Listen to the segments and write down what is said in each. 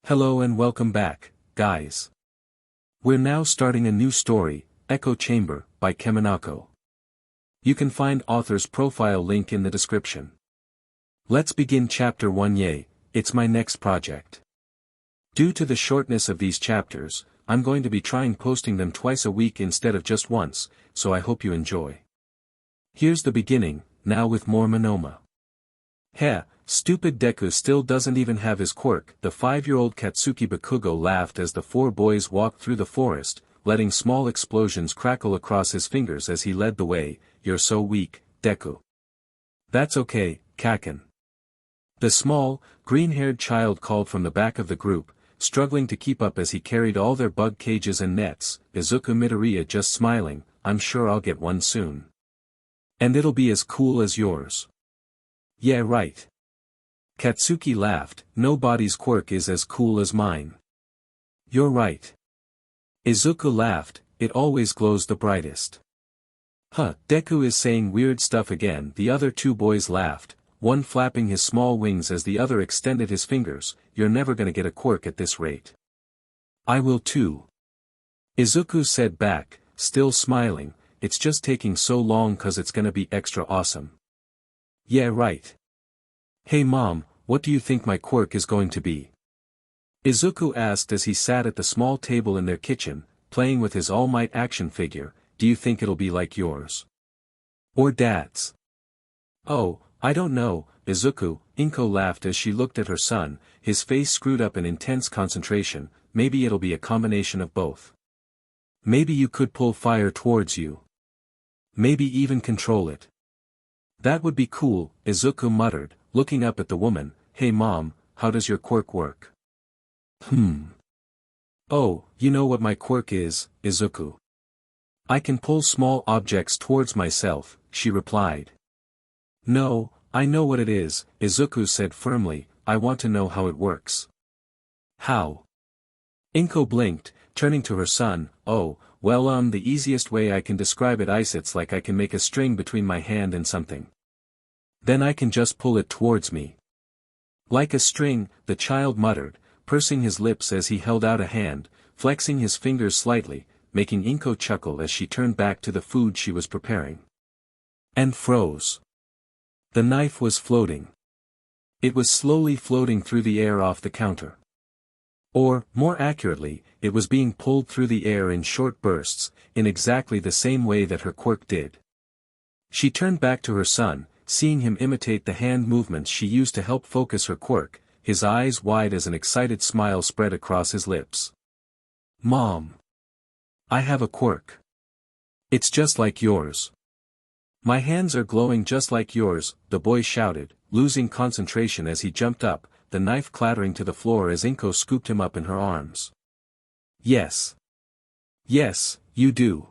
Hello and welcome back, guys. We're now starting a new story, Echo Chamber, by Kemonokko. You can find author's profile link in the description. Let's begin chapter 1. Yay, it's my next project. Due to the shortness of these chapters, I'm going to be trying posting them twice a week instead of just once, so I hope you enjoy. Here's the beginning, now with more Monoma. Heh, stupid Deku still doesn't even have his quirk. The 5-year-old Katsuki Bakugo laughed as the 4 boys walked through the forest, letting small explosions crackle across his fingers as he led the way. You're so weak, Deku. That's okay, Kaken. The small, green-haired child called from the back of the group, struggling to keep up as he carried all their bug cages and nets. Izuku Midoriya just smiling, I'm sure I'll get one soon. And it'll be as cool as yours. Yeah right. Katsuki laughed, nobody's quirk is as cool as mine. You're right. Izuku laughed, it always glows the brightest. Huh, Deku is saying weird stuff again. The other 2 boys laughed, one flapping his small wings as the other extended his fingers. You're never gonna get a quirk at this rate. I will too. Izuku said back, still smiling, it's just taking so long cause it's gonna be extra awesome. Yeah right. Hey mom, what do you think my quirk is going to be? Izuku asked as he sat at the small table in their kitchen, playing with his All Might action figure. Do you think it'll be like yours? Or Dad's? Oh, I don't know, Izuku. Inko laughed as she looked at her son, his face screwed up in intense concentration. Maybe it'll be a combination of both. Maybe you could pull fire towards you. Maybe even control it. That would be cool, Izuku muttered, looking up at the woman. Hey mom, how does your quirk work? Oh, you know what my quirk is, Izuku. I can pull small objects towards myself, she replied. No, I know what it is, Izuku said firmly. I want to know how it works. How? Inko blinked, turning to her son. Oh, well the easiest way I can describe it it's like I can make a string between my hand and something. Then I can just pull it towards me. Like a string, the child muttered, pursing his lips as he held out a hand, flexing his fingers slightly, making Inko chuckle as she turned back to the food she was preparing. And froze. The knife was floating. It was slowly floating through the air off the counter. Or, more accurately, it was being pulled through the air in short bursts, in exactly the same way that her quirk did. She turned back to her son, seeing him imitate the hand movements she used to help focus her quirk, his eyes wide as an excited smile spread across his lips. Mom! I have a quirk. It's just like yours. My hands are glowing just like yours, the boy shouted, losing concentration as he jumped up, the knife clattering to the floor as Inko scooped him up in her arms. Yes. Yes, you do.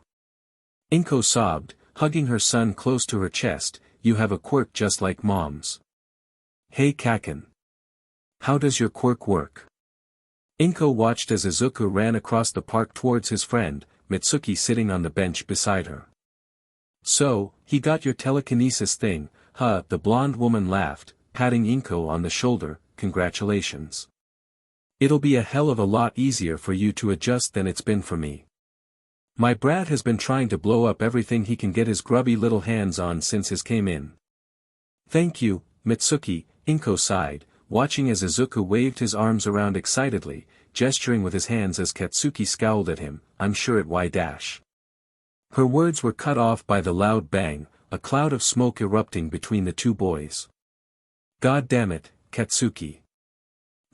Inko sobbed, hugging her son close to her chest. You have a quirk just like mom's. Hey Kaken. How does your quirk work? Inko watched as Izuku ran across the park towards his friend, Mitsuki sitting on the bench beside her. So, he got your telekinesis thing, huh? The blonde woman laughed, patting Inko on the shoulder. Congratulations. It'll be a hell of a lot easier for you to adjust than it's been for me. My brat has been trying to blow up everything he can get his grubby little hands on since his came in. Thank you, Mitsuki, Inko sighed, watching as Izuku waved his arms around excitedly, gesturing with his hands as Katsuki scowled at him. I'm sure it y dash. Her words were cut off by the loud bang, a cloud of smoke erupting between the 2 boys. God damn it, Katsuki.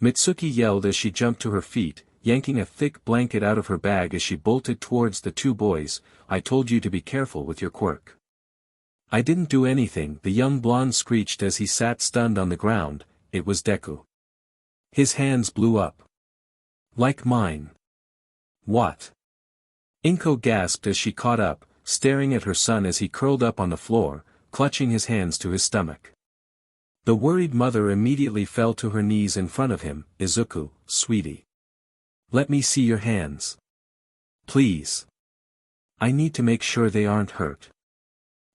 Mitsuki yelled as she jumped to her feet, yanking a thick blanket out of her bag as she bolted towards the 2 boys. I told you to be careful with your quirk. I didn't do anything, the young blonde screeched as he sat stunned on the ground. It was Deku. His hands blew up. Like mine. What? Inko gasped as she caught up, staring at her son as he curled up on the floor, clutching his hands to his stomach. The worried mother immediately fell to her knees in front of him. Izuku, sweetie. Let me see your hands. Please. I need to make sure they aren't hurt.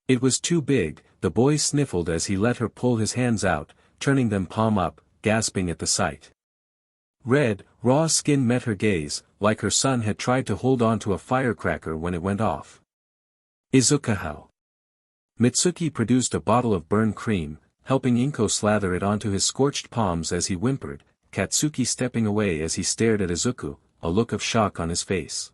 It was too big, the boy sniffled as he let her pull his hands out, turning them palm up, gasping at the sight. Red, raw skin met her gaze, like her son had tried to hold on to a firecracker when it went off. Izuku how? Mitsuki produced a bottle of burned cream, helping Inko slather it onto his scorched palms as he whimpered, Katsuki stepping away as he stared at Izuku, a look of shock on his face.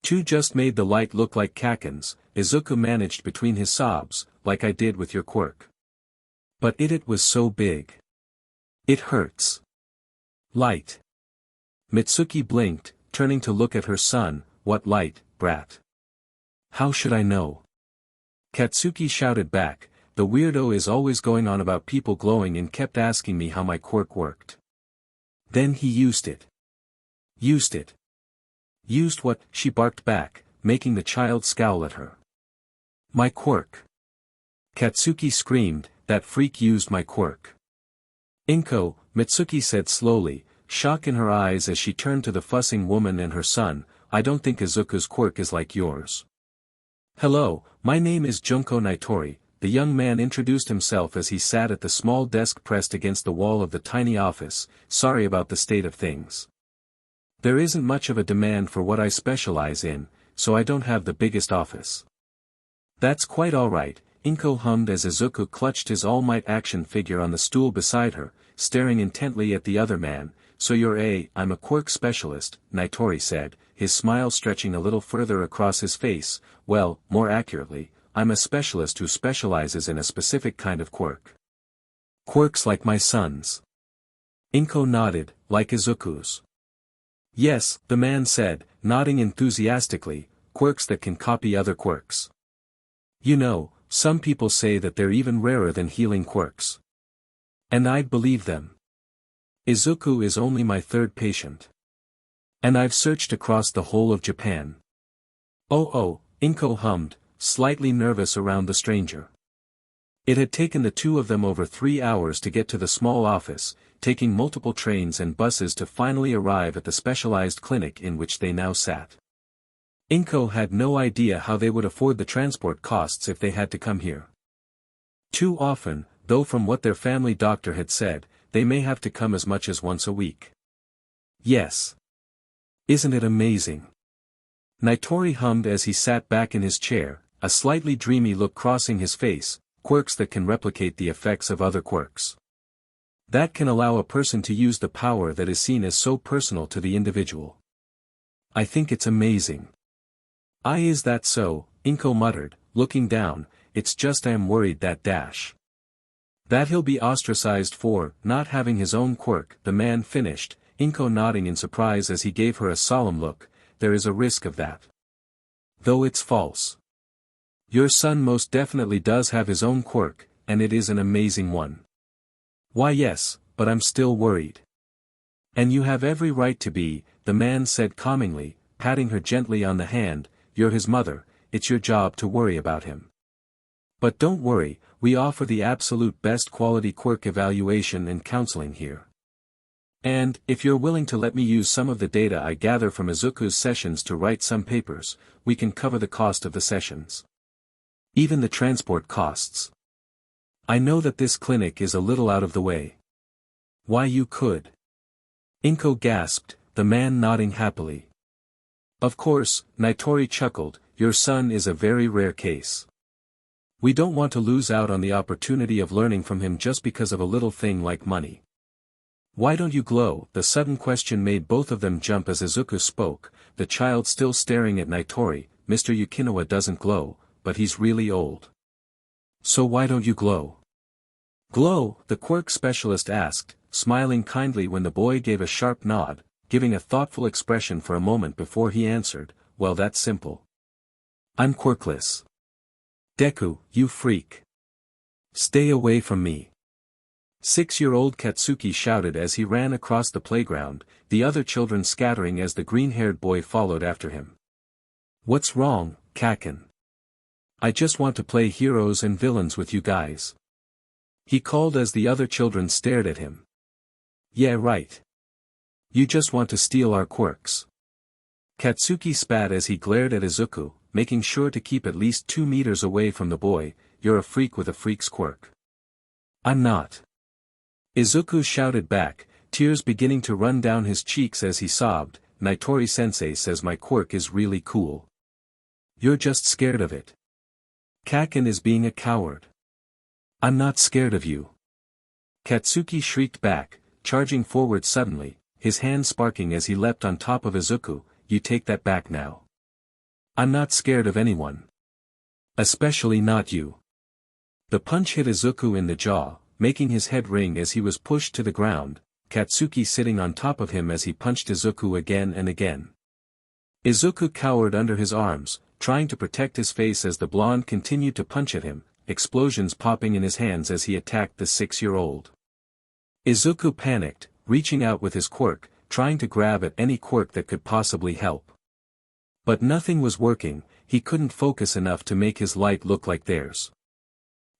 "You just made the light look like Kaken's," Izuku managed between his sobs, "like I did with your quirk. But it was so big. It hurts." "Light." Mitsuki blinked, turning to look at her son, "What light, brat? How should I know?" Katsuki shouted back, "The weirdo is always going on about people glowing and kept asking me how my quirk worked. Then he used it." "Used it? Used what?" she barked back, making the child scowl at her. "My quirk." Katsuki screamed, "That freak used my quirk." "Inko," Mitsuki said slowly, shock in her eyes as she turned to the fussing woman and her son, "I don't think Izuku's quirk is like yours." "Hello, my name is Junko Nitori," the young man introduced himself as he sat at the small desk pressed against the wall of the tiny office. "Sorry about the state of things. There isn't much of a demand for what I specialize in, so I don't have the biggest office." "That's quite alright," Inko hummed as Izuku clutched his All Might action figure on the stool beside her, staring intently at the other man. "So I'm a quirk specialist," Nitori said, his smile stretching a little further across his face. "Well, more accurately, I'm a specialist who specializes in a specific kind of quirk." "Quirks like my son's?" Inko nodded, "Like Izuku's?" "Yes," the man said, nodding enthusiastically, "quirks that can copy other quirks. You know, some people say that they're even rarer than healing quirks. And I'd believe them. Izuku is only my third patient. And I've searched across the whole of Japan." Oh, Inko hummed, slightly nervous around the stranger. It had taken the two of them over 3 hours to get to the small office, taking multiple trains and buses to finally arrive at the specialized clinic in which they now sat. Inko had no idea how they would afford the transport costs if they had to come here. Too often, though from what their family doctor had said, they may have to come as much as once a week. "Yes. Isn't it amazing?" Nitori hummed as he sat back in his chair, a slightly dreamy look crossing his face. "Quirks that can replicate the effects of other quirks. That can allow a person to use the power that is seen as so personal to the individual. I think it's amazing." Is that so?" Inko muttered, looking down, "It's just I'm worried that he'll be ostracized for not having his own quirk," the man finished, Inko nodding in surprise as he gave her a solemn look. "There is a risk of that. Though it's false. Your son most definitely does have his own quirk, and it is an amazing one." "Why yes, but I'm still worried." "And you have every right to be," the man said calmingly, patting her gently on the hand. "You're his mother, it's your job to worry about him. But don't worry, we offer the absolute best quality quirk evaluation and counseling here. And, if you're willing to let me use some of the data I gather from Izuku's sessions to write some papers, we can cover the cost of the sessions. Even the transport costs. I know that this clinic is a little out of the way." "Why you could?" Inko gasped, the man nodding happily. "Of course," Nitori chuckled, "your son is a very rare case. We don't want to lose out on the opportunity of learning from him just because of a little thing like money." "Why don't you glow?" The sudden question made both of them jump as Izuku spoke, the child still staring at Nitori. "Mr. Yukinawa doesn't glow, but he's really old." "So why don't you glow?" "Glow?" the quirk specialist asked, smiling kindly when the boy gave a sharp nod, giving a thoughtful expression for a moment before he answered, "Well, that's simple. I'm quirkless." "Deku, you freak. Stay away from me." 6-year-old Katsuki shouted as he ran across the playground, the other children scattering as the green-haired boy followed after him. "What's wrong, Kaken? I just want to play heroes and villains with you guys," he called as the other children stared at him. "Yeah, right. You just want to steal our quirks." Katsuki spat as he glared at Izuku, making sure to keep at least 2 meters away from the boy. "You're a freak with a freak's quirk." "I'm not." Izuku shouted back, tears beginning to run down his cheeks as he sobbed. Nitori-sensei says my quirk is really cool. You're just scared of it. Kaken is being a coward. I'm not scared of you. Katsuki shrieked back, charging forward suddenly, his hand sparking as he leapt on top of Izuku. You take that back now. I'm not scared of anyone. Especially not you. The punch hit Izuku in the jaw, making his head ring as he was pushed to the ground, Katsuki sitting on top of him as he punched Izuku again and again. Izuku cowered under his arms, trying to protect his face as the blonde continued to punch at him, explosions popping in his hands as he attacked the 6-year-old. Izuku panicked, reaching out with his quirk, trying to grab at any quirk that could possibly help. But nothing was working, he couldn't focus enough to make his light look like theirs.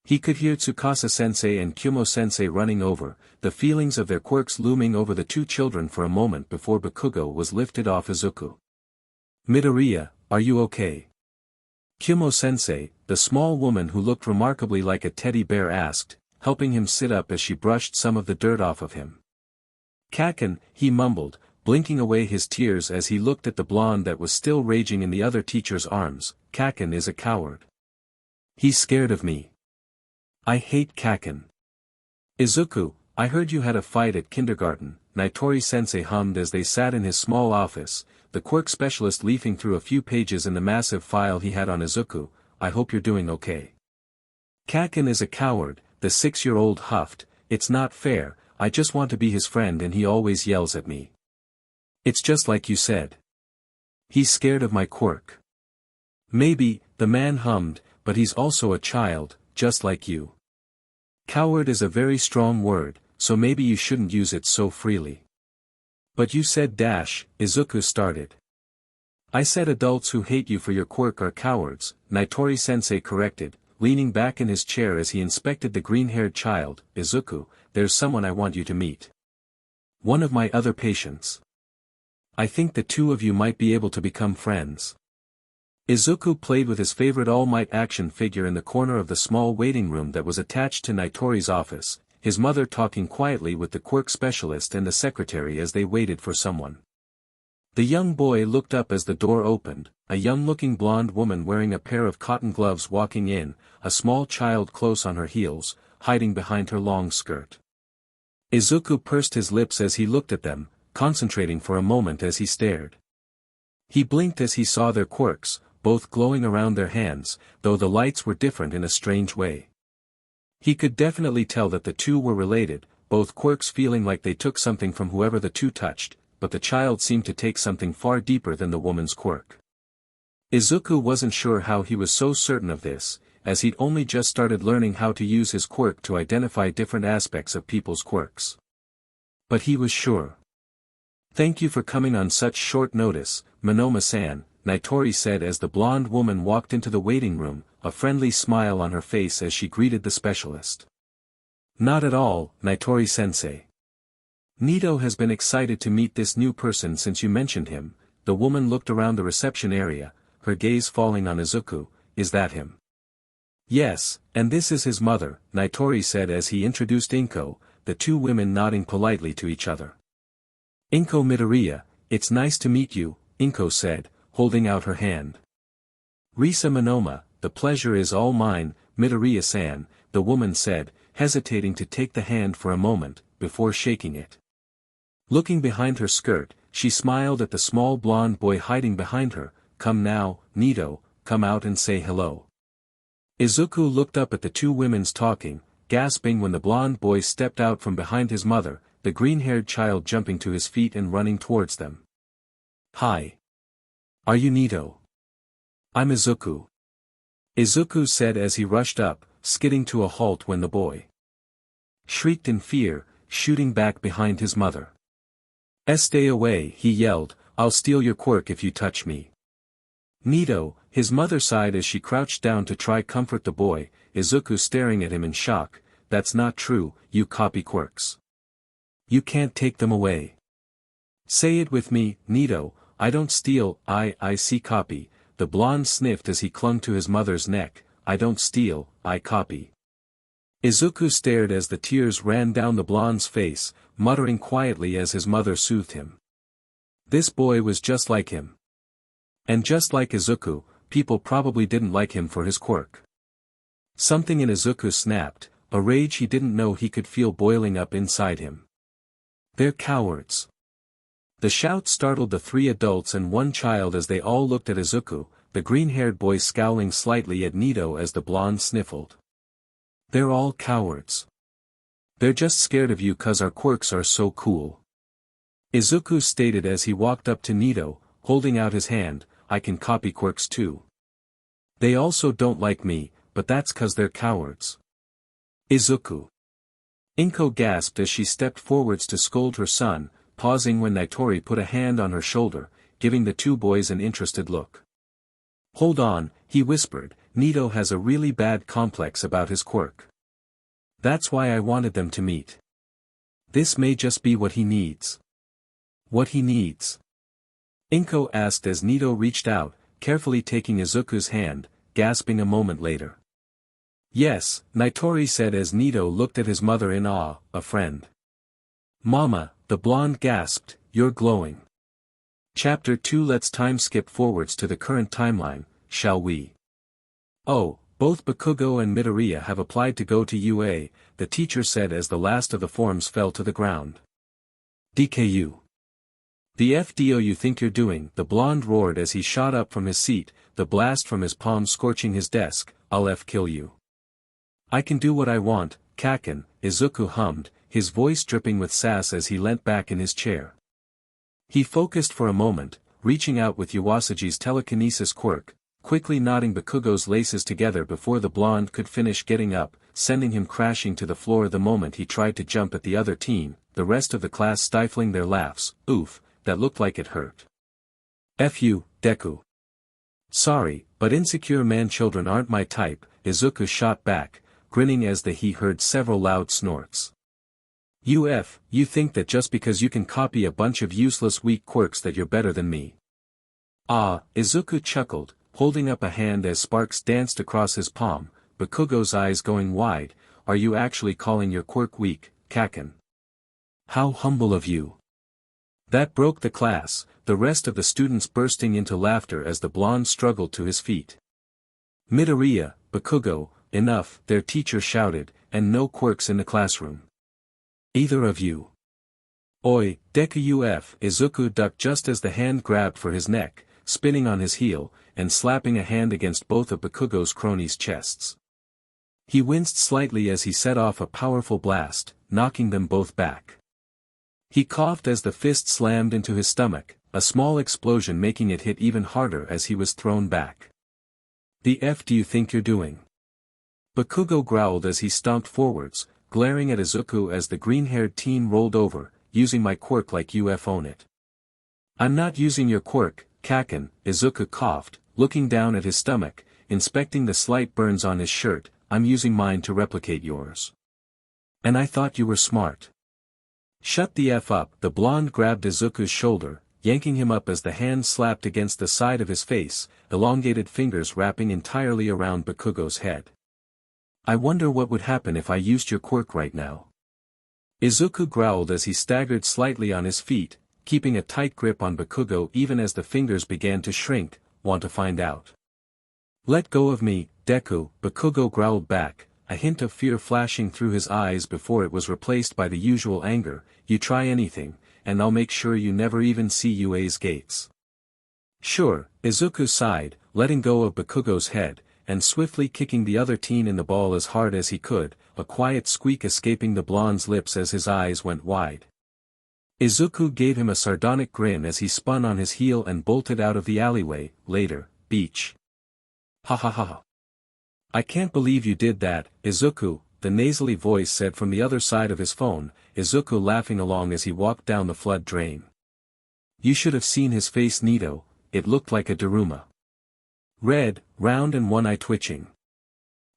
He could hear Tsukasa-sensei and Kyumo-sensei running over, the feelings of their quirks looming over the two children for a moment before Bakugo was lifted off Izuku. Midoriya, are you okay? Kyumo-sensei, the small woman who looked remarkably like a teddy bear asked, helping him sit up as she brushed some of the dirt off of him. Kaken, he mumbled, blinking away his tears as he looked at the blonde that was still raging in the other teacher's arms. Kaken is a coward. He's scared of me. I hate Kaken. Izuku, I heard you had a fight at kindergarten, Nitori-sensei hummed as they sat in his small office, the quirk specialist leafing through a few pages in the massive file he had on Izuku. I hope you're doing okay. Kaken is a coward, the 6-year-old huffed. It's not fair, I just want to be his friend and he always yells at me. It's just like you said. He's scared of my quirk. Maybe, the man hummed, but he's also a child, just like you. Coward is a very strong word, so maybe you shouldn't use it so freely. But you said Izuku started. I said adults who hate you for your quirk are cowards, Nitori-sensei corrected, leaning back in his chair as he inspected the green-haired child. Izuku, there's someone I want you to meet. One of my other patients. I think the two of you might be able to become friends. Izuku played with his favorite All Might action figure in the corner of the small waiting room that was attached to Nitori's office, his mother talking quietly with the quirk specialist and the secretary as they waited for someone. The young boy looked up as the door opened, a young-looking blonde woman wearing a pair of cotton gloves walking in, a small child close on her heels, hiding behind her long skirt. Izuku pursed his lips as he looked at them, concentrating for a moment as he stared. He blinked as he saw their quirks, both glowing around their hands, though the lights were different in a strange way. He could definitely tell that the two were related, both quirks feeling like they took something from whoever the two touched, but the child seemed to take something far deeper than the woman's quirk. Izuku wasn't sure how he was so certain of this, as he'd only just started learning how to use his quirk to identify different aspects of people's quirks. But he was sure. Thank you for coming on such short notice, Monoma-san, Nitori said as the blonde woman walked into the waiting room, a friendly smile on her face as she greeted the specialist. Not at all, Nitori-sensei. Nito has been excited to meet this new person since you mentioned him. The woman looked around the reception area, her gaze falling on Izuku. Is that him? Yes, and this is his mother, Nitori said as he introduced Inko, the two women nodding politely to each other. Inko Midoriya, it's nice to meet you, Inko said, holding out her hand. Risa Monoma, the pleasure is all mine, Midoriya-san, the woman said, hesitating to take the hand for a moment, before shaking it. Looking behind her skirt, she smiled at the small blonde boy hiding behind her. Come now, Nito, come out and say hello. Izuku looked up at the two women's talking, gasping when the blonde boy stepped out from behind his mother, the green-haired child jumping to his feet and running towards them. Hi. Are you Nito? I'm Izuku. Izuku said as he rushed up, skidding to a halt when the boy shrieked in fear, shooting back behind his mother. Stay away, he yelled, I'll steal your quirk if you touch me. Nito, his mother sighed as she crouched down to try comfort the boy, Izuku staring at him in shock. That's not true, you copy quirks. You can't take them away. Say it with me, Nito, I don't steal, I see copy. The blonde sniffed as he clung to his mother's neck. I don't steal, I copy. Izuku stared as the tears ran down the blonde's face, muttering quietly as his mother soothed him. This boy was just like him. And just like Izuku, people probably didn't like him for his quirk. Something in Izuku snapped, a rage he didn't know he could feel boiling up inside him. "They're cowards." The shout startled the 3 adults and 1 child as they all looked at Izuku, the green-haired boy scowling slightly at Nito as the blonde sniffled. "They're all cowards. They're just scared of you 'cause our quirks are so cool," Izuku stated as he walked up to Nito, holding out his hand. "I can copy quirks too. They also don't like me, but that's 'cause they're cowards." Izuku. Inko gasped as she stepped forwards to scold her son, pausing when Nitori put a hand on her shoulder, giving the 2 boys an interested look. "Hold on," he whispered, "Nito has a really bad complex about his quirk. That's why I wanted them to meet. This may just be what he needs." "What he needs?" Inko asked as Nito reached out, carefully taking Izuku's hand, gasping a moment later. "Yes," Nitori said as Nito looked at his mother in awe, "a friend." "Mama," the blonde gasped, "you're glowing." Chapter 2. Let's time skip forwards to the current timeline, shall we? "Oh, both Bakugo and Midoriya have applied to go to UA, the teacher said as the last of the forms fell to the ground. "DKU. The F do you think you're doing?" the blonde roared as he shot up from his seat, the blast from his palm scorching his desk. "I'll F kill you." "I can do what I want, Kaken," Izuku hummed, his voice dripping with sass as he leant back in his chair. He focused for a moment, reaching out with Iwasaji's telekinesis quirk, quickly knotting Bakugo's laces together before the blonde could finish getting up, sending him crashing to the floor the moment he tried to jump at the other teen, the rest of the class stifling their laughs. "Oof, that looked like it hurt." "F you, Deku." "Sorry, but insecure man-children aren't my type," Izuku shot back, grinning as he heard several loud snorts. You think that just because you can copy a bunch of useless weak quirks that you're better than me." "Ah," Izuku chuckled, holding up a hand as sparks danced across his palm, Bakugo's eyes going wide. "Are you actually calling your quirk weak, Kaken? How humble of you." That broke the class, the rest of the students bursting into laughter as the blonde struggled to his feet. "Midoriya, Bakugo, enough," their teacher shouted, "and no quirks in the classroom. Either of you." "Oi, Deku UF," Izuku ducked just as the hand grabbed for his neck, spinning on his heel, and slapping a hand against both of Bakugo's cronies' chests. He winced slightly as he set off a powerful blast, knocking them both back. He coughed as the fist slammed into his stomach, a small explosion making it hit even harder as he was thrown back. "The F do you think you're doing?" Bakugo growled as he stomped forwards, glaring at Izuku as the green-haired teen rolled over. "Using my quirk like UF own it." "I'm not using your quirk, Kaken," Izuku coughed, looking down at his stomach, inspecting the slight burns on his shirt. "I'm using mine to replicate yours." "And I thought you were smart." "Shut the F up." The blonde grabbed Izuku's shoulder, yanking him up as the hand slapped against the side of his face, elongated fingers wrapping entirely around Bakugo's head. "I wonder what would happen if I used your quirk right now." Izuku growled as he staggered slightly on his feet, keeping a tight grip on Bakugo even as the fingers began to shrink. "Want to find out?" "Let go of me, Deku," Bakugo growled back, a hint of fear flashing through his eyes before it was replaced by the usual anger. "You try anything, and I'll make sure you never even see UA's gates." "Sure," Izuku sighed, letting go of Bakugo's head, and swiftly kicking the other teen in the ball as hard as he could, a quiet squeak escaping the blonde's lips as his eyes went wide. Izuku gave him a sardonic grin as he spun on his heel and bolted out of the alleyway. Later, beach. "Ha ha ha ha. I can't believe you did that, Izuku," the nasally voice said from the other side of his phone, Izuku laughing along as he walked down the flood drain. "You should have seen his face, Nito, it looked like a Daruma. Red, round and one eye twitching."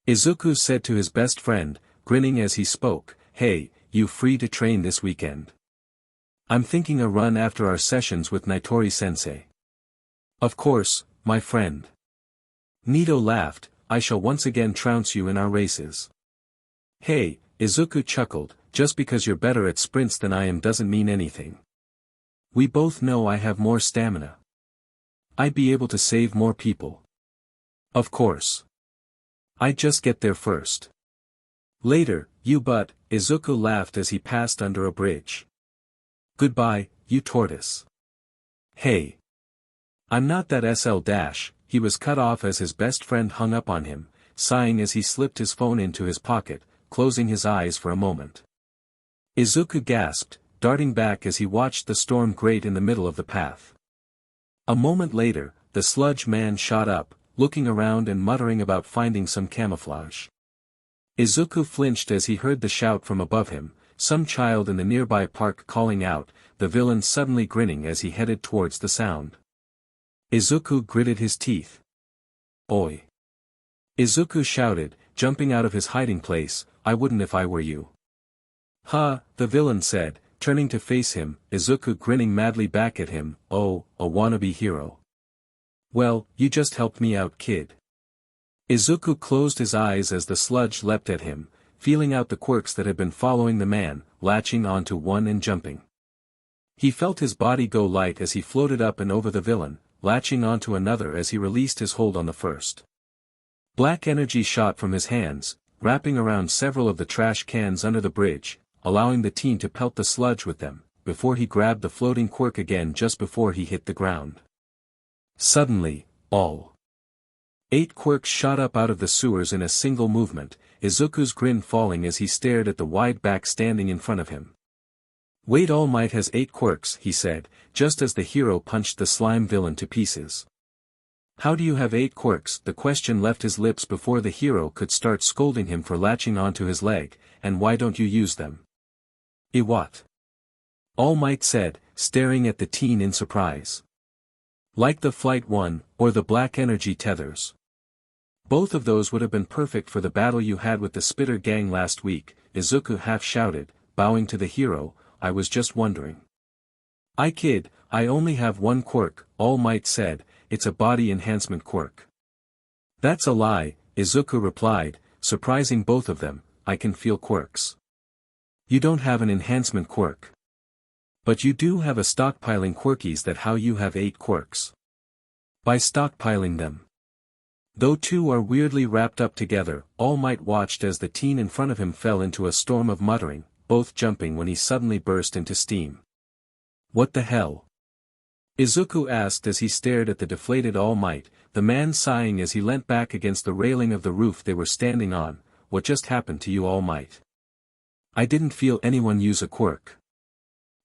Izuku said to his best friend, grinning as he spoke. "Hey, you free to train this weekend?" "I'm thinking a run after our sessions with Nitori-sensei." "Of course, my friend." Nito laughed. "I shall once again trounce you in our races." "Hey, Izuku chuckled, just because you're better at sprints than I am doesn't mean anything. We both know I have more stamina. I'd be able to save more people. Of course. I'd just get there first. Later, Izuku laughed as he passed under a bridge. Goodbye, you tortoise. Hey. I'm not that SL dash, he was cut off as his best friend hung up on him, sighing as he slipped his phone into his pocket, closing his eyes for a moment. Izuku gasped, darting back as he watched the storm grate in the middle of the path. A moment later, the sludge man shot up, looking around and muttering about finding some camouflage. Izuku flinched as he heard the shout from above him, some child in the nearby park calling out, the villain suddenly grinning as he headed towards the sound. Izuku gritted his teeth. Oi! Izuku shouted, jumping out of his hiding place, I wouldn't if I were you. Ha, the villain said, turning to face him, Izuku grinning madly back at him, oh, a wannabe hero. Well, you just helped me out, kid. Izuku closed his eyes as the sludge leapt at him, feeling out the quirks that had been following the man, latching onto one and jumping. He felt his body go light as he floated up and over the villain, latching onto another as he released his hold on the first. Black energy shot from his hands, wrapping around several of the trash cans under the bridge, allowing the teen to pelt the sludge with them, before he grabbed the floating quirk again just before he hit the ground. Suddenly, all 8 quirks shot up out of the sewers in a single movement, Izuku's grin falling as he stared at the wide back standing in front of him. Wait, All Might has 8 quirks, he said, just as the hero punched the slime villain to pieces. How do you have 8 quirks? The question left his lips before the hero could start scolding him for latching onto his leg, and why don't you use them? What? All Might said, staring at the teen in surprise. Like the Flight 1, or the Black Energy Tethers. Both of those would have been perfect for the battle you had with the Spitter Gang last week, Izuku half shouted, bowing to the hero, I was just wondering. I kid, I only have 1 quirk, All Might said, it's a body enhancement quirk. That's a lie, Izuku replied, surprising both of them, I can feel quirks. You don't have an enhancement quirk. But you do have a stockpiling quirkies. That how you have 8 quirks. By stockpiling them. Though 2 are weirdly wrapped up together, All Might watched as the teen in front of him fell into a storm of muttering, both jumping when he suddenly burst into steam. What the hell? Izuku asked as he stared at the deflated All Might, the man sighing as he leant back against the railing of the roof they were standing on. What just happened to you, All Might? I didn't feel anyone use a quirk.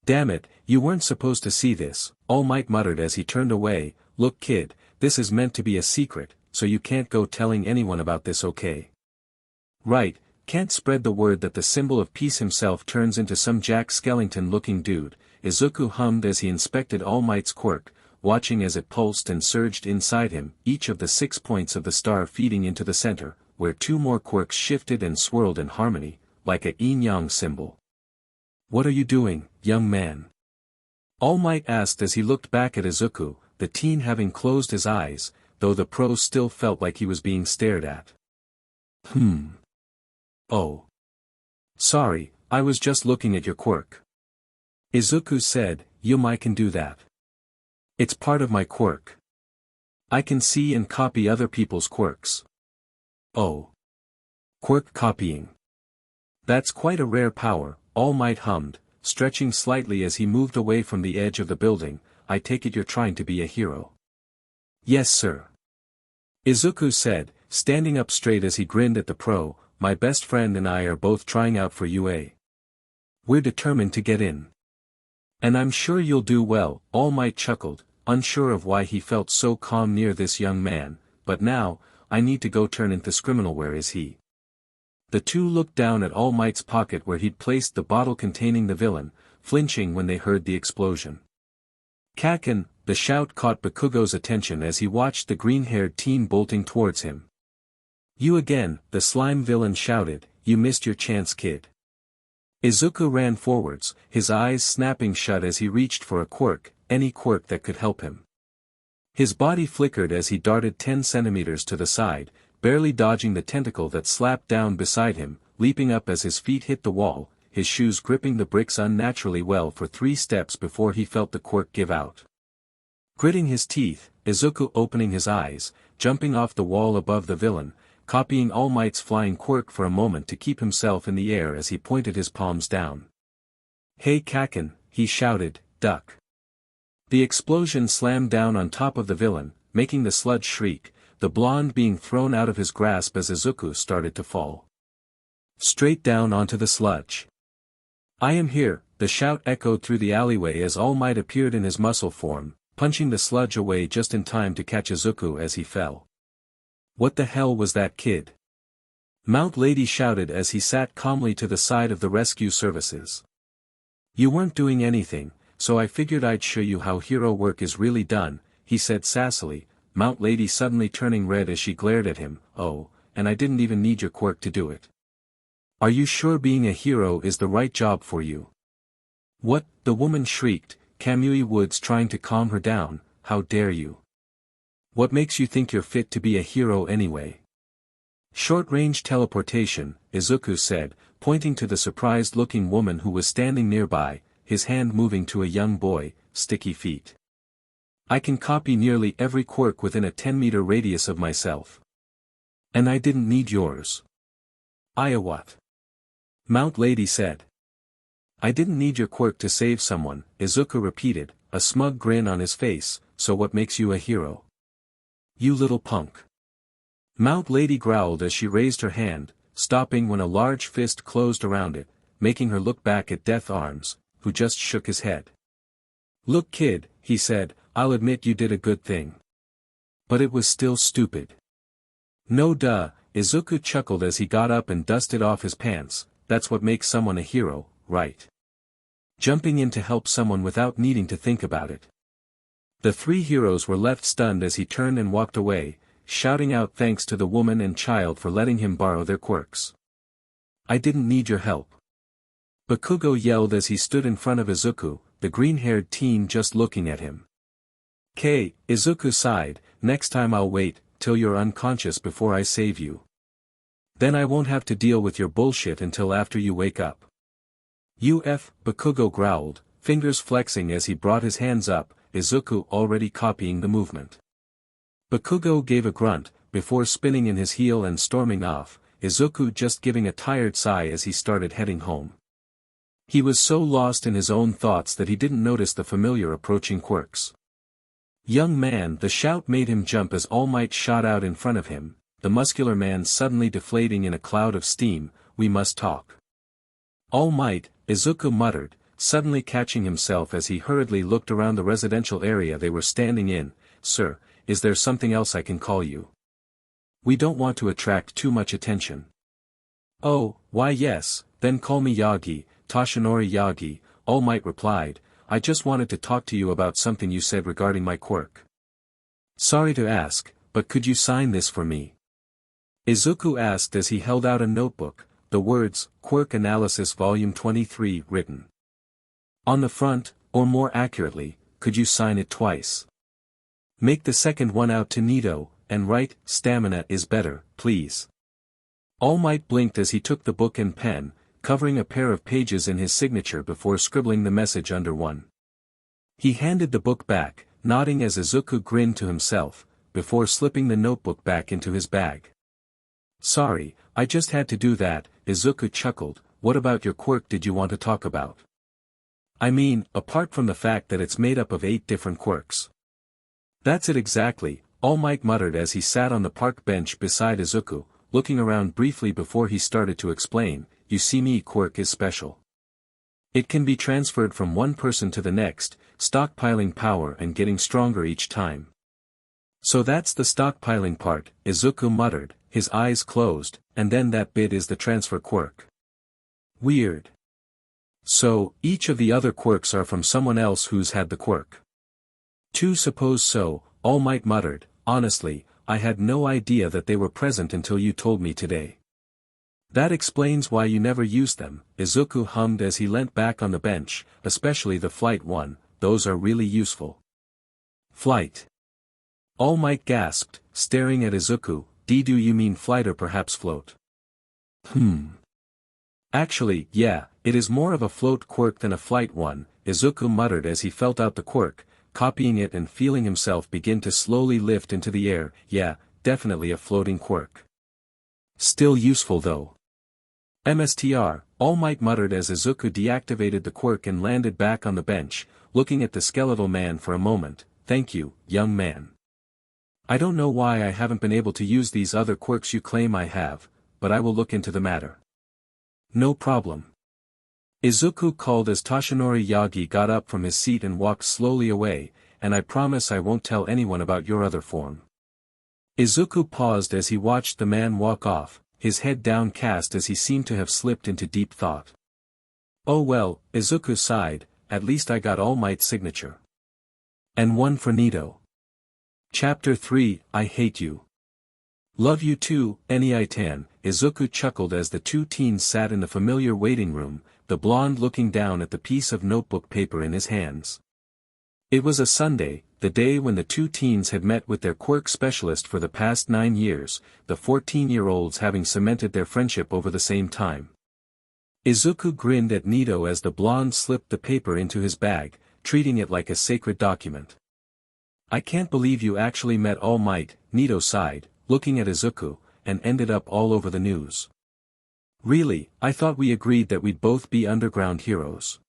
Damn it, you weren't supposed to see this, All Might muttered as he turned away. Look kid, this is meant to be a secret, so you can't go telling anyone about this, okay? Right, can't spread the word that the symbol of peace himself turns into some Jack Skellington-looking dude, Izuku hummed as he inspected All Might's quirk, watching as it pulsed and surged inside him, each of the 6 points of the star feeding into the center, where 2 more quirks shifted and swirled in harmony, like a yin-yang symbol. What are you doing, young man? All Might asked as he looked back at Izuku, the teen having closed his eyes, though the pro still felt like he was being stared at. Oh. Sorry, I was just looking at your quirk. Izuku said, I can do that. It's part of my quirk. I can see and copy other people's quirks. Oh. Quirk copying. That's quite a rare power, All Might hummed, stretching slightly as he moved away from the edge of the building. I take it you're trying to be a hero. Yes sir. Izuku said, standing up straight as he grinned at the pro, my best friend and I are both trying out for UA. We're determined to get in. And I'm sure you'll do well, All Might chuckled, unsure of why he felt so calm near this young man, but now, I need to go turn in this criminal. Where is he? The two looked down at All Might's pocket where he'd placed the bottle containing the villain, flinching when they heard the explosion. Kaken, the shout caught Bakugo's attention as he watched the green-haired teen bolting towards him. You again, the slime villain shouted, you missed your chance kid. Izuku ran forwards, his eyes snapping shut as he reached for a quirk, any quirk that could help him. His body flickered as he darted 10 centimeters to the side, barely dodging the tentacle that slapped down beside him, leaping up as his feet hit the wall, his shoes gripping the bricks unnaturally well for 3 steps before he felt the quirk give out. Gritting his teeth, Izuku opening his eyes, jumping off the wall above the villain, copying All Might's flying quirk for a moment to keep himself in the air as he pointed his palms down. "Hey Kaken," he shouted, "duck." The explosion slammed down on top of the villain, making the sludge shriek, the blonde being thrown out of his grasp as Izuku started to fall straight down onto the sludge. "I am here," the shout echoed through the alleyway as All Might appeared in his muscle form, punching the sludge away just in time to catch Izuku as he fell. "What the hell was that, kid?" Mount Lady shouted as he sat calmly to the side of the rescue services. "You weren't doing anything, so I figured I'd show you how hero work is really done," he said sassily, Mount Lady suddenly turning red as she glared at him. "Oh, and I didn't even need your quirk to do it. Are you sure being a hero is the right job for you?" "What?" the woman shrieked, Kamui Woods trying to calm her down. "How dare you? What makes you think you're fit to be a hero anyway?" "Short-range teleportation," Izuku said, pointing to the surprised-looking woman who was standing nearby, his hand moving to a young boy, Sticky Feet. "I can copy nearly every quirk within a 10-meter radius of myself. And I didn't need yours." "What?" Mount Lady said. "I didn't need your quirk to save someone," Izuku repeated, a smug grin on his face. "So what makes you a hero?" "You little punk." Mount Lady growled as she raised her hand, stopping when a large fist closed around it, making her look back at Death Arms, who just shook his head. "Look kid," he said, "I'll admit you did a good thing. But it was still stupid." "No duh," Izuku chuckled as he got up and dusted off his pants. "That's what makes someone a hero, right? Jumping in to help someone without needing to think about it." The 3 heroes were left stunned as he turned and walked away, shouting out thanks to the woman and child for letting him borrow their quirks. "I didn't need your help," Bakugo yelled as he stood in front of Izuku, the green-haired teen just looking at him. Izuku sighed, "Next time I'll wait till you're unconscious before I save you. Then I won't have to deal with your bullshit until after you wake up." Bakugo growled, fingers flexing as he brought his hands up, Izuku already copying the movement. Bakugo gave a grunt, before spinning in his heel and storming off, Izuku just giving a tired sigh as he started heading home. He was so lost in his own thoughts that he didn't notice the familiar approaching quirks. "Young man!" The shout made him jump as All Might shot out in front of him, the muscular man suddenly deflating in a cloud of steam. "We must talk." "All Might," Izuku muttered, suddenly catching himself as he hurriedly looked around the residential area they were standing in. "Sir, is there something else I can call you? We don't want to attract too much attention." "Oh, why yes, then call me Yagi, Toshinori Yagi," All Might replied. "I just wanted to talk to you about something you said regarding my quirk." "Sorry to ask, but could you sign this for me?" Izuku asked as he held out a notebook, the words, "Quirk Analysis Volume 23" written on the front, or more accurately, could you sign it twice? Make the second one out to Nito, and write, "Stamina is better, please." All Might blinked as he took the book and pen, covering a pair of pages in his signature before scribbling the message under one. He handed the book back, nodding as Izuku grinned to himself, before slipping the notebook back into his bag. "Sorry, I just had to do that," Izuku chuckled. "What about your quirk did you want to talk about?" "I mean, apart from the fact that it's made up of 8 different quirks." "That's it exactly," All Might muttered as he sat on the park bench beside Izuku, looking around briefly before he started to explain. "You see, me quirk is special. It can be transferred from one person to the next, stockpiling power and getting stronger each time." "So that's the stockpiling part," Izuku muttered, his eyes closed, "and then that bit is the transfer quirk. Weird. So, each of the other quirks are from someone else who's had the quirk." "To suppose so," All Might muttered. "Honestly, I had no idea that they were present until you told me today." "That explains why you never used them," Izuku hummed as he leant back on the bench, "especially the flight one, those are really useful." "Flight?" All Might gasped, staring at Izuku. Do you mean flight or perhaps float?" Actually, yeah, it is more of a float quirk than a flight one, Izuku muttered as he felt out the quirk, copying it and feeling himself begin to slowly lift into the air. Yeah, definitely a floating quirk. Still useful though. MSTR, All Might muttered as Izuku deactivated the quirk and landed back on the bench, looking at the skeletal man for a moment. Thank you, young man. I don't know why I haven't been able to use these other quirks you claim I have, but I will look into the matter. No problem. Izuku called as Toshinori Yagi got up from his seat and walked slowly away, and I promise I won't tell anyone about your other form. Izuku paused as he watched the man walk off, his head downcast as he seemed to have slipped into deep thought. Oh well, Izuku sighed, at least I got All Might's signature. And one for Nito. Chapter 3, I Hate You. Love you too, Eniitan, Izuku chuckled as the two teens sat in the familiar waiting room, the blonde looking down at the piece of notebook paper in his hands. It was a Sunday, the day when the two teens had met with their quirk specialist for the past 9 years, the 14-year-olds having cemented their friendship over the same time. Izuku grinned at Nito as the blonde slipped the paper into his bag, treating it like a sacred document. I can't believe you actually met All Might, Nito sighed, looking at Izuku, and ended up all over the news. Really, I thought we agreed that we'd both be underground heroes.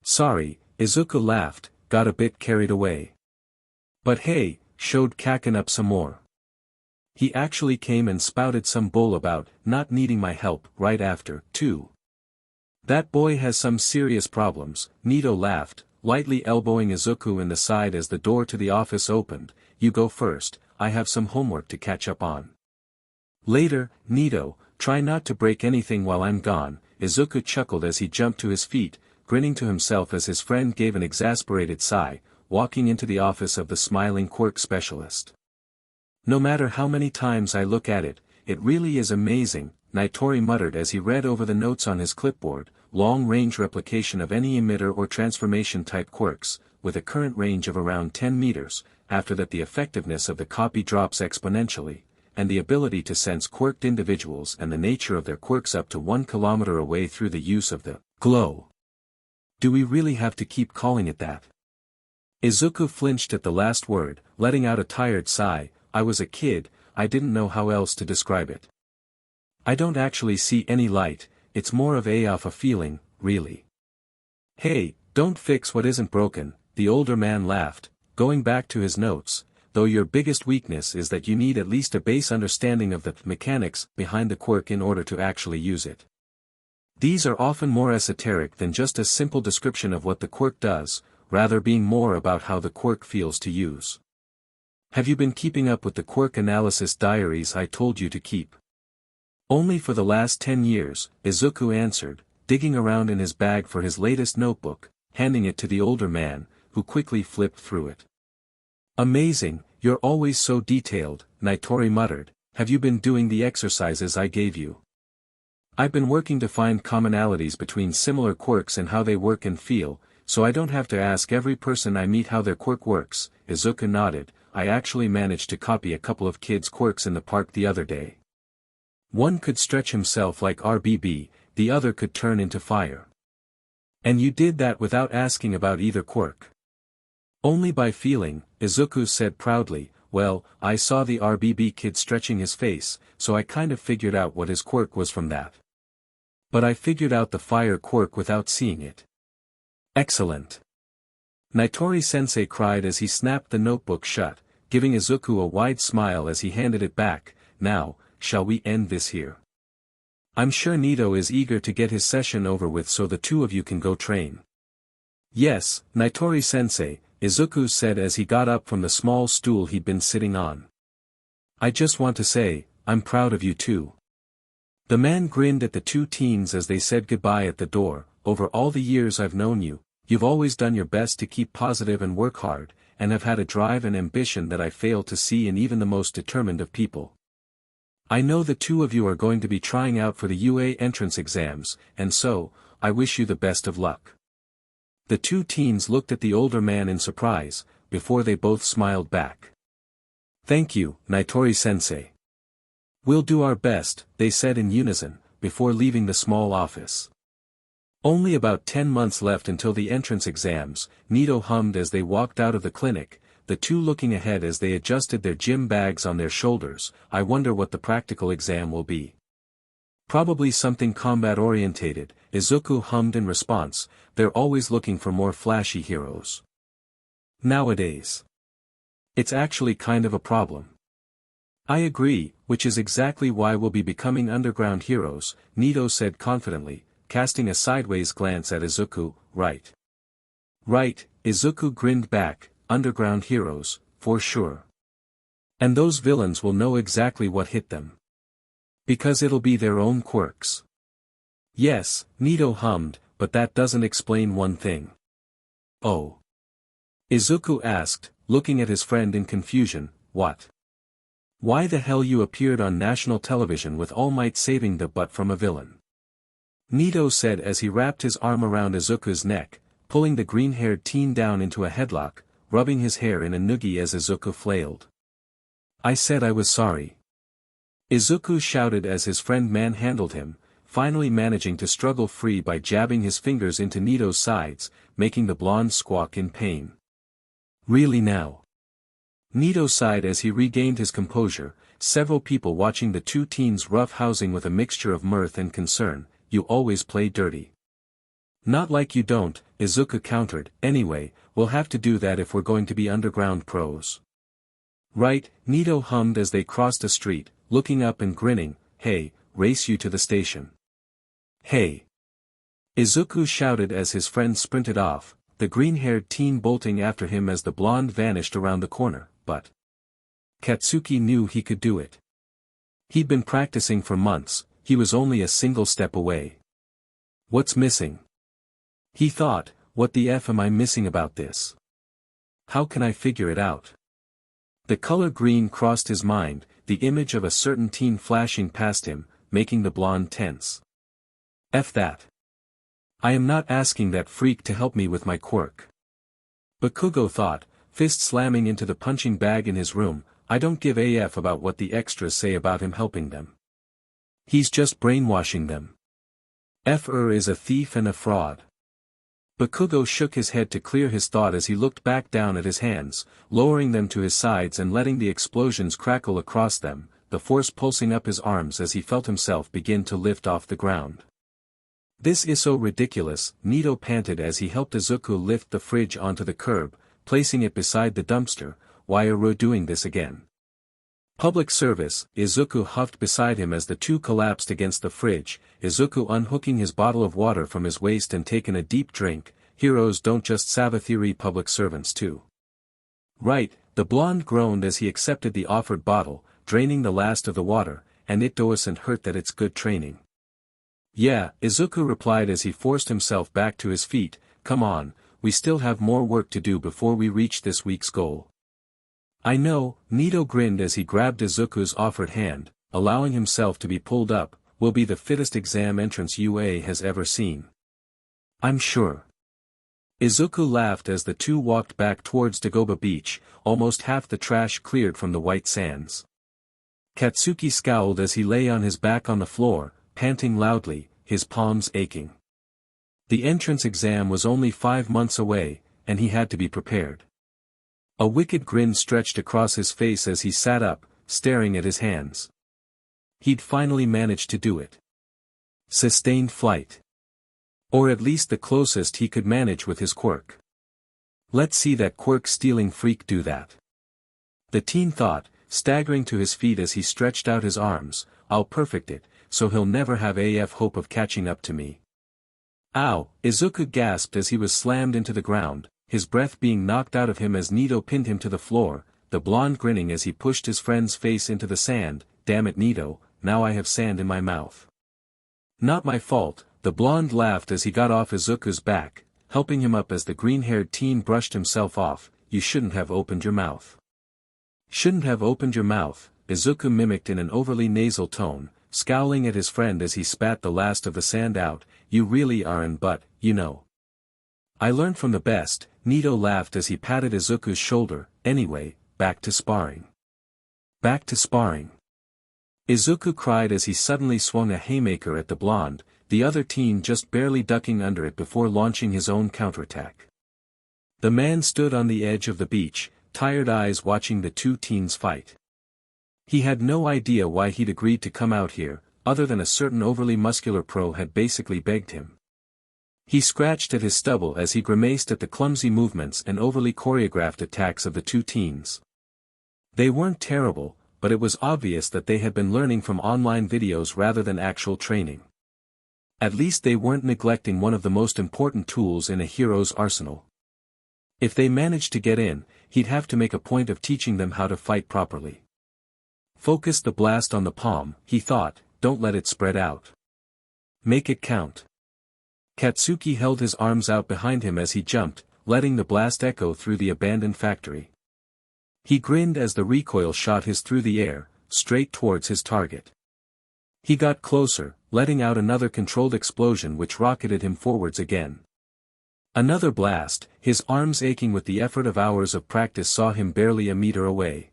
Sorry, Izuku laughed, got a bit carried away. But hey, showed Kaken up some more. He actually came and spouted some bull about not needing my help right after, too. That boy has some serious problems, Nito laughed, lightly elbowing Izuku in the side as the door to the office opened. You go first, I have some homework to catch up on. Later, Nito, try not to break anything while I'm gone, Izuku chuckled as he jumped to his feet, grinning to himself as his friend gave an exasperated sigh, walking into the office of the smiling quirk specialist. No matter how many times I look at it, it really is amazing, Nitori muttered as he read over the notes on his clipboard, long-range replication of any emitter or transformation-type quirks, with a current range of around 10 meters, after that the effectiveness of the copy drops exponentially, and the ability to sense quirked individuals and the nature of their quirks up to 1 kilometer away through the use of the glow. Do we really have to keep calling it that? Izuku flinched at the last word, letting out a tired sigh. I was a kid, I didn't know how else to describe it. I don't actually see any light, it's more of a feeling, really. Hey, don't fix what isn't broken, the older man laughed, going back to his notes, though your biggest weakness is that you need at least a base understanding of the mechanics behind the quirk in order to actually use it. These are often more esoteric than just a simple description of what the quirk does, rather being more about how the quirk feels to use. Have you been keeping up with the quirk analysis diaries I told you to keep? Only for the last 10 years, Izuku answered, digging around in his bag for his latest notebook, handing it to the older man, who quickly flipped through it. Amazing, you're always so detailed, Nitori muttered. Have you been doing the exercises I gave you? I've been working to find commonalities between similar quirks and how they work and feel, so I don't have to ask every person I meet how their quirk works. Izuku nodded. I actually managed to copy a couple of kids' quirks in the park the other day. One could stretch himself like RBB, the other could turn into fire. And you did that without asking about either quirk? Only by feeling, Izuku said proudly. Well, I saw the RBB kid stretching his face, so I kind of figured out what his quirk was from that. But I figured out the fire quirk without seeing it. Excellent. Nitori-sensei cried as he snapped the notebook shut, giving Izuku a wide smile as he handed it back. Now, shall we end this here? I'm sure Nito is eager to get his session over with so the two of you can go train. Yes, Nitori-sensei, Izuku said as he got up from the small stool he'd been sitting on. I just want to say, I'm proud of you too. The man grinned at the two teens as they said goodbye at the door. Over all the years I've known you, you've always done your best to keep positive and work hard, and have had a drive and ambition that I fail to see in even the most determined of people. I know the two of you are going to be trying out for the UA entrance exams, and so, I wish you the best of luck. The two teens looked at the older man in surprise, before they both smiled back. Thank you, Nitori-sensei. We'll do our best, they said in unison, before leaving the small office. Only about 10 months left until the entrance exams, Nito hummed as they walked out of the clinic, the two looking ahead as they adjusted their gym bags on their shoulders. I wonder what the practical exam will be. Probably something combat-orientated, Izuku hummed in response. They're always looking for more flashy heroes nowadays. It's actually kind of a problem. I agree, which is exactly why we'll be becoming underground heroes, Nito said confidently, casting a sideways glance at Izuku. Right. Right, Izuku grinned back, underground heroes, for sure. And those villains will know exactly what hit them. Because it'll be their own quirks. Yes, Nito hummed, but that doesn't explain one thing. Oh. Izuku asked, looking at his friend in confusion. What? Why the hell you appeared on national television with All Might saving the butt from a villain? Nito said as he wrapped his arm around Izuku's neck, pulling the green-haired teen down into a headlock, rubbing his hair in a noogie as Izuku flailed. I said I was sorry. Izuku shouted as his friend manhandled him, finally managing to struggle free by jabbing his fingers into Nito's sides, making the blonde squawk in pain. Really now? Nito sighed as he regained his composure, several people watching the two teens roughhousing with a mixture of mirth and concern. You always play dirty. Not like you don't, Izuku countered. Anyway, we'll have to do that if we're going to be underground pros. Right, Nito hummed as they crossed a street, looking up and grinning. Hey, race you to the station. Hey. Izuku shouted as his friend sprinted off, the green-haired teen bolting after him as the blonde vanished around the corner, but Katsuki knew he could do it. He'd been practicing for months. He was only a single step away. What's missing? He thought, what the F am I missing about this? How can I figure it out? The color green crossed his mind, the image of a certain teen flashing past him, making the blonde tense. F that. I am not asking that freak to help me with my quirk. Bakugo thought, fist slamming into the punching bag in his room. I don't give a F about what the extras say about him helping them. He's just brainwashing them. F-er is a thief and a fraud. Bakugo shook his head to clear his thought as he looked back down at his hands, lowering them to his sides and letting the explosions crackle across them, the force pulsing up his arms as he felt himself begin to lift off the ground. This is so ridiculous, Nito panted as he helped Izuku lift the fridge onto the curb, placing it beside the dumpster. Why are we doing this again? Public service, Izuku huffed beside him as the two collapsed against the fridge, Izuku unhooking his bottle of water from his waist and taking a deep drink. Heroes don't just Savathiri, public servants too. Right, the blonde groaned as he accepted the offered bottle, draining the last of the water, and it doesn't hurt that it's good training. Yeah, Izuku replied as he forced himself back to his feet. Come on, we still have more work to do before we reach this week's goal. I know, Nito grinned as he grabbed Izuku's offered hand, allowing himself to be pulled up. Will be the fittest exam entrance UA has ever seen. I'm sure. Izuku laughed as the two walked back towards Dagoba Beach, almost half the trash cleared from the white sands. Katsuki scowled as he lay on his back on the floor, panting loudly, his palms aching. The entrance exam was only 5 months away, and he had to be prepared. A wicked grin stretched across his face as he sat up, staring at his hands. He'd finally managed to do it. Sustained flight. Or at least the closest he could manage with his quirk. Let's see that quirk-stealing freak do that. The teen thought, staggering to his feet as he stretched out his arms. I'll perfect it, so he'll never have AF hope of catching up to me. Ow, Izuku gasped as he was slammed into the ground, his breath being knocked out of him as Nito pinned him to the floor, the blonde grinning as he pushed his friend's face into the sand. Damn it Nito, now I have sand in my mouth. Not my fault, the blonde laughed as he got off Izuku's back, helping him up as the green-haired teen brushed himself off. You shouldn't have opened your mouth. Shouldn't have opened your mouth, Izuku mimicked in an overly nasal tone, scowling at his friend as he spat the last of the sand out. You really aren't, but, you know. I learned from the best, Nito laughed as he patted Izuku's shoulder. Anyway, back to sparring. Back to sparring. Izuku cried as he suddenly swung a haymaker at the blonde, the other teen just barely ducking under it before launching his own counterattack. The man stood on the edge of the beach, tired eyes watching the two teens fight. He had no idea why he'd agreed to come out here, other than a certain overly muscular pro had basically begged him. He scratched at his stubble as he grimaced at the clumsy movements and overly choreographed attacks of the two teens. They weren't terrible, but it was obvious that they had been learning from online videos rather than actual training. At least they weren't neglecting one of the most important tools in a hero's arsenal. If they managed to get in, he'd have to make a point of teaching them how to fight properly. Focus the blast on the palm, he thought, don't let it spread out. Make it count. Katsuki held his arms out behind him as he jumped, letting the blast echo through the abandoned factory. He grinned as the recoil shot his through the air, straight towards his target. He got closer, letting out another controlled explosion which rocketed him forwards again. Another blast, his arms aching with the effort of hours of practice saw him barely a meter away.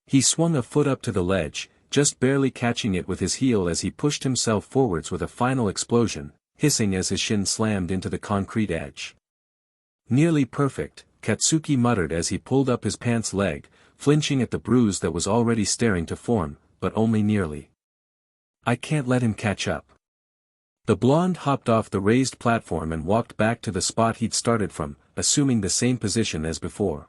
He swung a foot up to the ledge, just barely catching it with his heel as he pushed himself forwards with a final explosion, hissing as his shin slammed into the concrete edge. Nearly perfect, Katsuki muttered as he pulled up his pants leg, flinching at the bruise that was already staring to form, but only nearly. I can't let him catch up. The blonde hopped off the raised platform and walked back to the spot he'd started from, assuming the same position as before.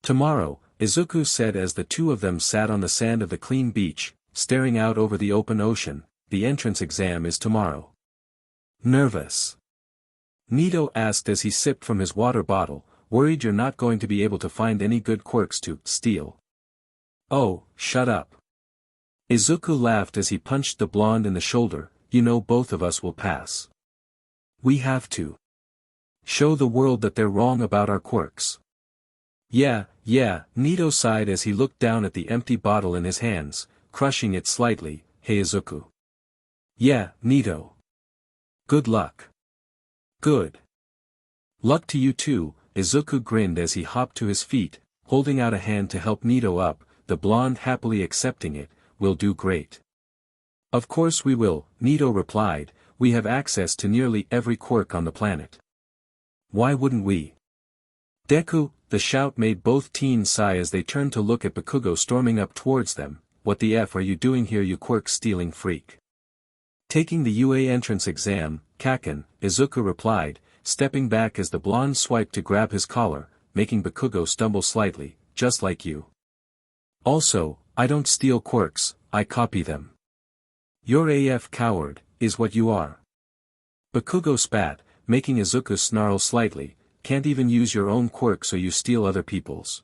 Tomorrow, Izuku said as the two of them sat on the sand of the clean beach, staring out over the open ocean, the entrance exam is tomorrow. Nervous? Nito asked as he sipped from his water bottle, worried you're not going to be able to find any good quirks to steal. Oh, shut up. Izuku laughed as he punched the blonde in the shoulder, you know both of us will pass. We have to show the world that they're wrong about our quirks. Yeah, Nito sighed as he looked down at the empty bottle in his hands, crushing it slightly, hey Izuku. Yeah, Nito. Good luck. Good luck to you too, Izuku grinned as he hopped to his feet, holding out a hand to help Nito up, the blonde happily accepting it, we'll do great. Of course we will, Nito replied, we have access to nearly every quirk on the planet. Why wouldn't we? Deku, the shout made both teens sigh as they turned to look at Bakugo storming up towards them, what the F are you doing here you quirk-stealing freak? Taking the UA entrance exam, Kaken, Izuku replied, stepping back as the blonde swiped to grab his collar, making Bakugo stumble slightly, just like you. Also, I don't steal quirks, I copy them. You're AF coward, is what you are. Bakugo spat, making Izuku snarl slightly, can't even use your own quirk so you steal other people's.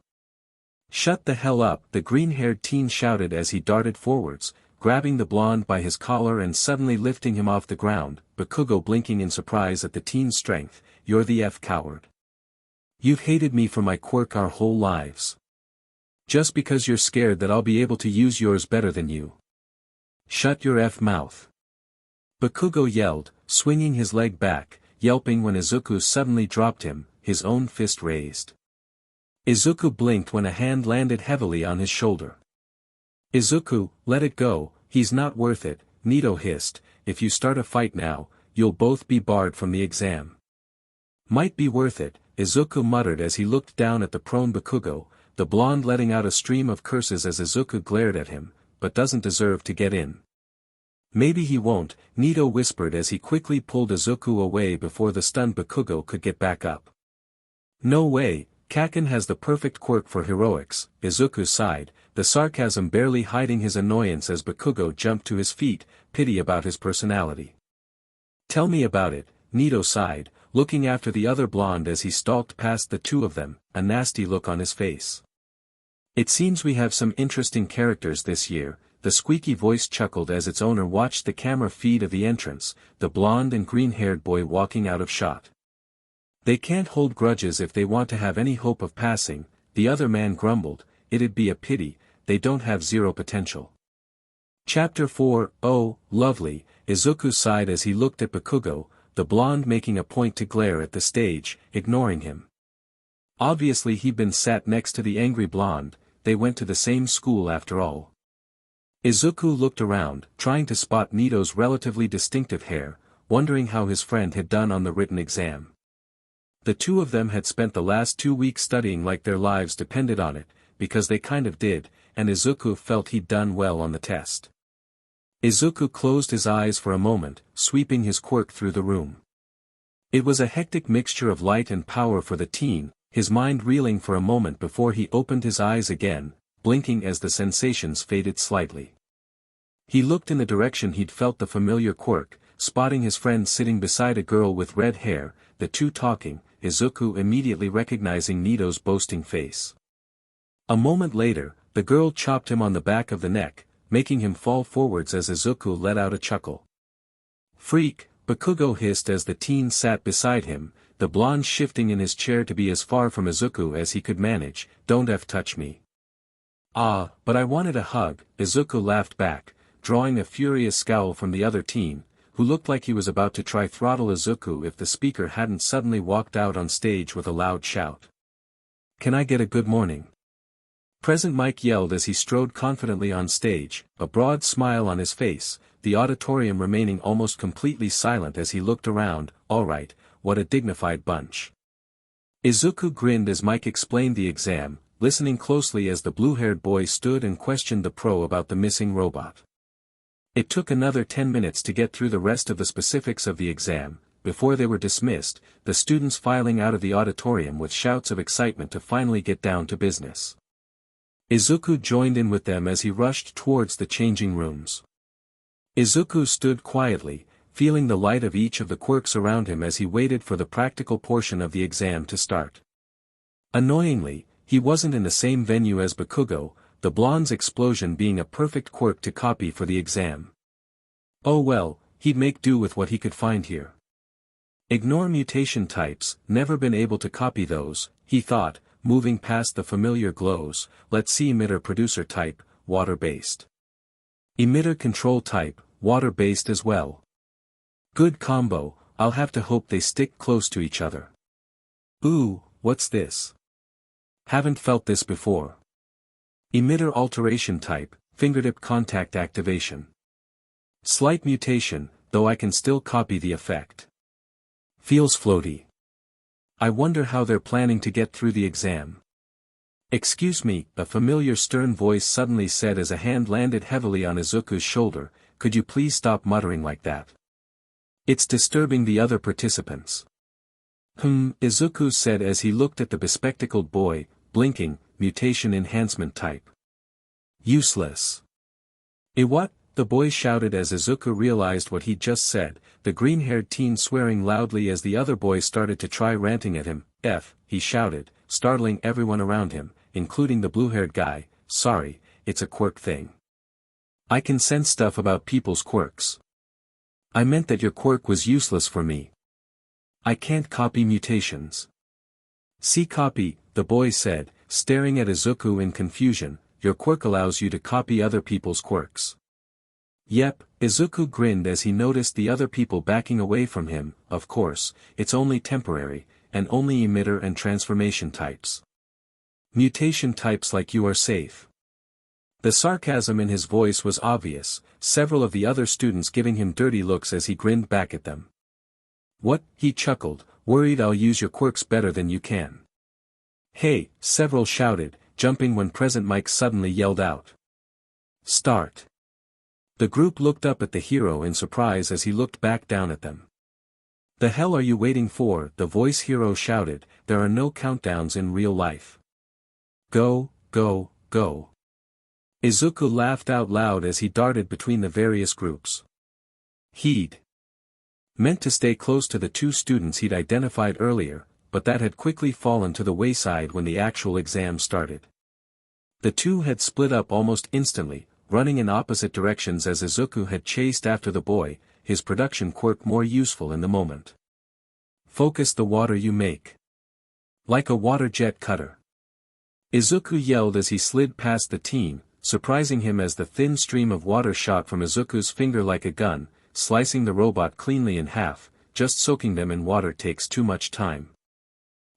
Shut the hell up, the green-haired teen shouted as he darted forwards, grabbing the blonde by his collar and suddenly lifting him off the ground, Bakugo blinking in surprise at the teen's strength, you're the F coward. You've hated me for my quirk our whole lives. Just because you're scared that I'll be able to use yours better than you. Shut your F mouth. Bakugo yelled, swinging his leg back, yelping when Izuku suddenly dropped him, his own fist raised. Izuku blinked when a hand landed heavily on his shoulder. Izuku, let it go, he's not worth it, Nito hissed, if you start a fight now, you'll both be barred from the exam. Might be worth it, Izuku muttered as he looked down at the prone Bakugo, the blonde letting out a stream of curses as Izuku glared at him, but doesn't deserve to get in. Maybe he won't, Nito whispered as he quickly pulled Izuku away before the stunned Bakugo could get back up. No way, Kaken has the perfect quirk for heroics, Izuku sighed, the sarcasm barely hiding his annoyance as Bakugo jumped to his feet, pity about his personality. Tell me about it, Nito sighed, looking after the other blonde as he stalked past the two of them, a nasty look on his face. It seems we have some interesting characters this year, the squeaky voice chuckled as its owner watched the camera feed of the entrance, the blonde and green-haired boy walking out of shot. They can't hold grudges if they want to have any hope of passing, the other man grumbled, it'd be a pity, they don't have zero potential. Chapter 4, oh, lovely, Izuku sighed as he looked at Bakugo, the blonde making a point to glare at the stage, ignoring him. Obviously he'd been sat next to the angry blonde, they went to the same school after all. Izuku looked around, trying to spot Nito's relatively distinctive hair, wondering how his friend had done on the written exam. The two of them had spent the last 2 weeks studying like their lives depended on it, because they kind of did, and Izuku felt he'd done well on the test. Izuku closed his eyes for a moment, sweeping his quirk through the room. It was a hectic mixture of light and power for the teen, his mind reeling for a moment before he opened his eyes again, blinking as the sensations faded slightly. He looked in the direction he'd felt the familiar quirk, spotting his friend sitting beside a girl with red hair, the two talking, Izuku immediately recognizing Nito's boasting face. A moment later, the girl chopped him on the back of the neck, making him fall forwards as Izuku let out a chuckle. "Freak," Bakugo hissed as the teen sat beside him, the blonde shifting in his chair to be as far from Izuku as he could manage. "Don't touch me." "Ah, but I wanted a hug," Izuku laughed back, drawing a furious scowl from the other teen, who looked like he was about to try throttle Izuku if the speaker hadn't suddenly walked out on stage with a loud shout. "Can I get a good morning?" Present Mike yelled as he strode confidently on stage, a broad smile on his face, the auditorium remaining almost completely silent as he looked around. "All right, what a dignified bunch." Izuku grinned as Mike explained the exam, listening closely as the blue-haired boy stood and questioned the pro about the missing robot. It took another 10 minutes to get through the rest of the specifics of the exam, before they were dismissed, the students filing out of the auditorium with shouts of excitement to finally get down to business. Izuku joined in with them as he rushed towards the changing rooms. Izuku stood quietly, feeling the light of each of the quirks around him as he waited for the practical portion of the exam to start. Annoyingly, he wasn't in the same venue as Bakugo, the blonde's explosion being a perfect quirk to copy for the exam. Oh well, he'd make do with what he could find here. Ignore mutation types, never been able to copy those, he thought, moving past the familiar glows. Let's see emitter producer type, water-based. Emitter control type, water-based as well. Good combo, I'll have to hope they stick close to each other. Ooh, what's this? Haven't felt this before. Emitter alteration type, fingertip contact activation. Slight mutation, though I can still copy the effect. Feels floaty. I wonder how they're planning to get through the exam. Excuse me, a familiar stern voice suddenly said as a hand landed heavily on Izuku's shoulder. Could you please stop muttering like that? It's disturbing the other participants. Izuku said as he looked at the bespectacled boy, blinking. Mutation enhancement type. Useless. What? The boy shouted as Izuku realized what he'd just said, the green-haired teen swearing loudly as the other boy started to try ranting at him. He shouted, startling everyone around him, including the blue-haired guy. Sorry, it's a quirk thing. I can sense stuff about people's quirks. I meant that your quirk was useless for me. I can't copy mutations. See copy, the boy said, staring at Izuku in confusion. Your quirk allows you to copy other people's quirks. Yep, Izuku grinned as he noticed the other people backing away from him. Of course, it's only temporary, and only emitter and transformation types. Mutation types like you are safe. The sarcasm in his voice was obvious, several of the other students giving him dirty looks as he grinned back at them. What? He chuckled, worried I'll use your quirks better than you can. Hey, several shouted, jumping when Present Mike suddenly yelled out. Start. The group looked up at the hero in surprise as he looked back down at them. The hell are you waiting for? The voice hero shouted, there are no countdowns in real life. Go, go, go. Izuku laughed out loud as he darted between the various groups. He'd meant to stay close to the two students he'd identified earlier, but that had quickly fallen to the wayside when the actual exam started. The two had split up almost instantly, running in opposite directions as Izuku had chased after the boy, his production quirk more useful in the moment. Focus the water you make. Like a water jet cutter. Izuku yelled as he slid past the teen, surprising him as the thin stream of water shot from Izuku's finger like a gun, slicing the robot cleanly in half. Just soaking them in water takes too much time.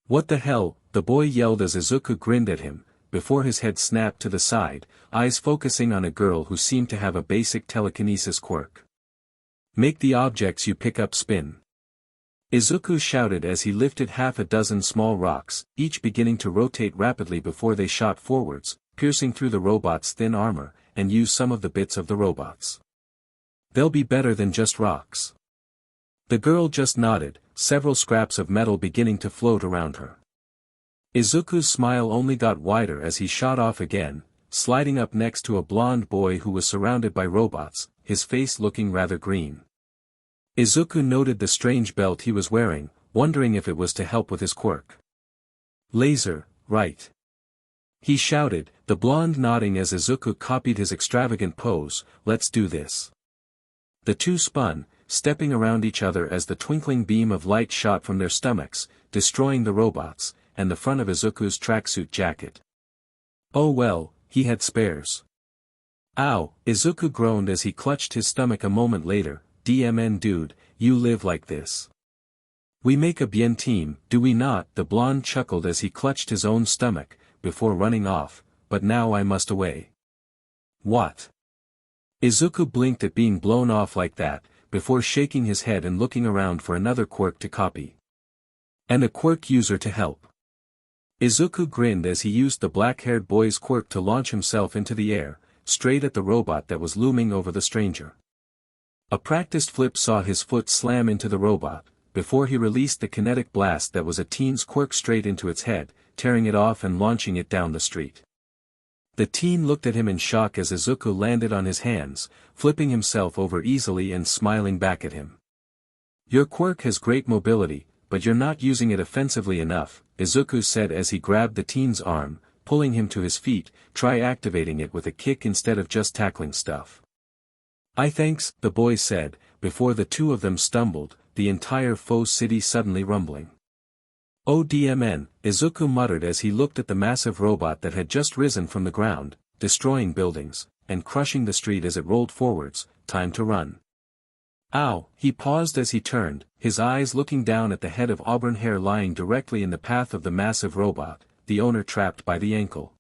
What the hell? The boy yelled as Izuku grinned at him, before his head snapped to the side, eyes focusing on a girl who seemed to have a basic telekinesis quirk. Make the objects you pick up spin. Izuku shouted as he lifted half a dozen small rocks, each beginning to rotate rapidly before they shot forwards, piercing through the robot's thin armor, and use some of the bits of the robots. They'll be better than just rocks. The girl just nodded, several scraps of metal beginning to float around her. Izuku's smile only got wider as he shot off again, sliding up next to a blonde boy who was surrounded by robots, his face looking rather green. Izuku noted the strange belt he was wearing, wondering if it was to help with his quirk. Laser, right? He shouted, the blonde nodding as Izuku copied his extravagant pose, let's do this. The two spun, stepping around each other as the twinkling beam of light shot from their stomachs, destroying the robots, and the front of Izuku's tracksuit jacket. Oh well, he had spares. Ow, Izuku groaned as he clutched his stomach a moment later. DMN dude, you live like this. We make a bien team, do we not? The blonde chuckled as he clutched his own stomach, before running off, but now I must away. What? Izuku blinked at being blown off like that, before shaking his head and looking around for another quirk to copy. And a quirk user to help. Izuku grinned as he used the black-haired boy's quirk to launch himself into the air, straight at the robot that was looming over the stranger. A practiced flip saw his foot slam into the robot, before he released the kinetic blast that was a teen's quirk straight into its head, tearing it off and launching it down the street. The teen looked at him in shock as Izuku landed on his hands, flipping himself over easily and smiling back at him. Your quirk has great mobility, but you're not using it offensively enough, Izuku said as he grabbed the teen's arm, pulling him to his feet. Try activating it with a kick instead of just tackling stuff. Thanks, the boy said, before the two of them stumbled, the entire faux city suddenly rumbling. Oh DMN, Izuku muttered as he looked at the massive robot that had just risen from the ground, destroying buildings, and crushing the street as it rolled forwards. Time to run. Ow, he paused as he turned, his eyes looking down at the head of auburn hair lying directly in the path of the massive robot, the owner trapped by the ankle.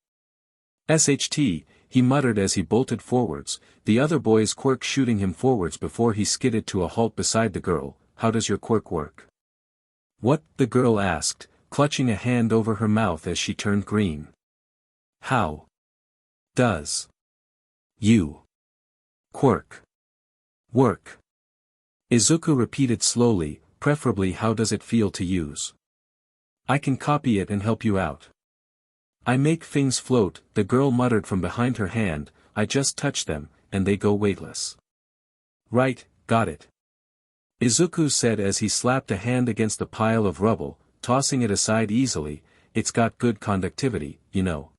SHT, he muttered as he bolted forwards, the other boy's quirk shooting him forwards before he skidded to a halt beside the girl. How does your quirk work? What? The girl asked, clutching a hand over her mouth as she turned green. How does you quirk work? Izuku repeated slowly, preferably how does it feel to use? I can copy it and help you out. I make things float, the girl muttered from behind her hand, I just touch them, and they go weightless. Right, got it. Izuku said as he slapped a hand against the pile of rubble, tossing it aside easily, it's got good conductivity, you know.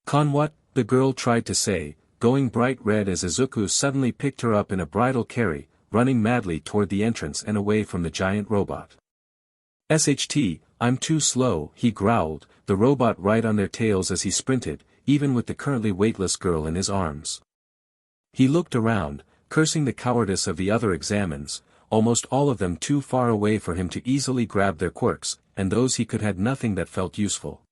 Con what? The girl tried to say, going bright red as Izuku suddenly picked her up in a bridal carry, running madly toward the entrance and away from the giant robot. SHT, I'm too slow, he growled, the robot right on their tails as he sprinted, even with the currently weightless girl in his arms. He looked around, cursing the cowardice of the other examines, almost all of them too far away for him to easily grab their quirks, and those he could had nothing that felt useful.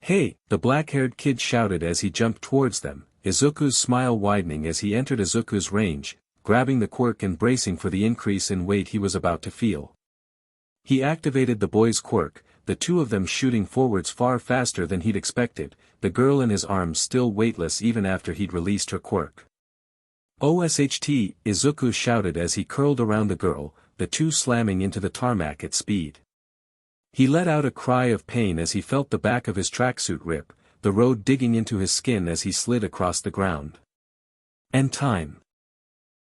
Hey, the black-haired kid shouted as he jumped towards them, Izuku's smile widening as he entered Izuku's range, grabbing the quirk and bracing for the increase in weight he was about to feel. He activated the boy's quirk, the two of them shooting forwards far faster than he'd expected, the girl in his arms still weightless even after he'd released her quirk. OSHT, Izuku shouted as he curled around the girl, the two slamming into the tarmac at speed. He let out a cry of pain as he felt the back of his tracksuit rip, the road digging into his skin as he slid across the ground. And time.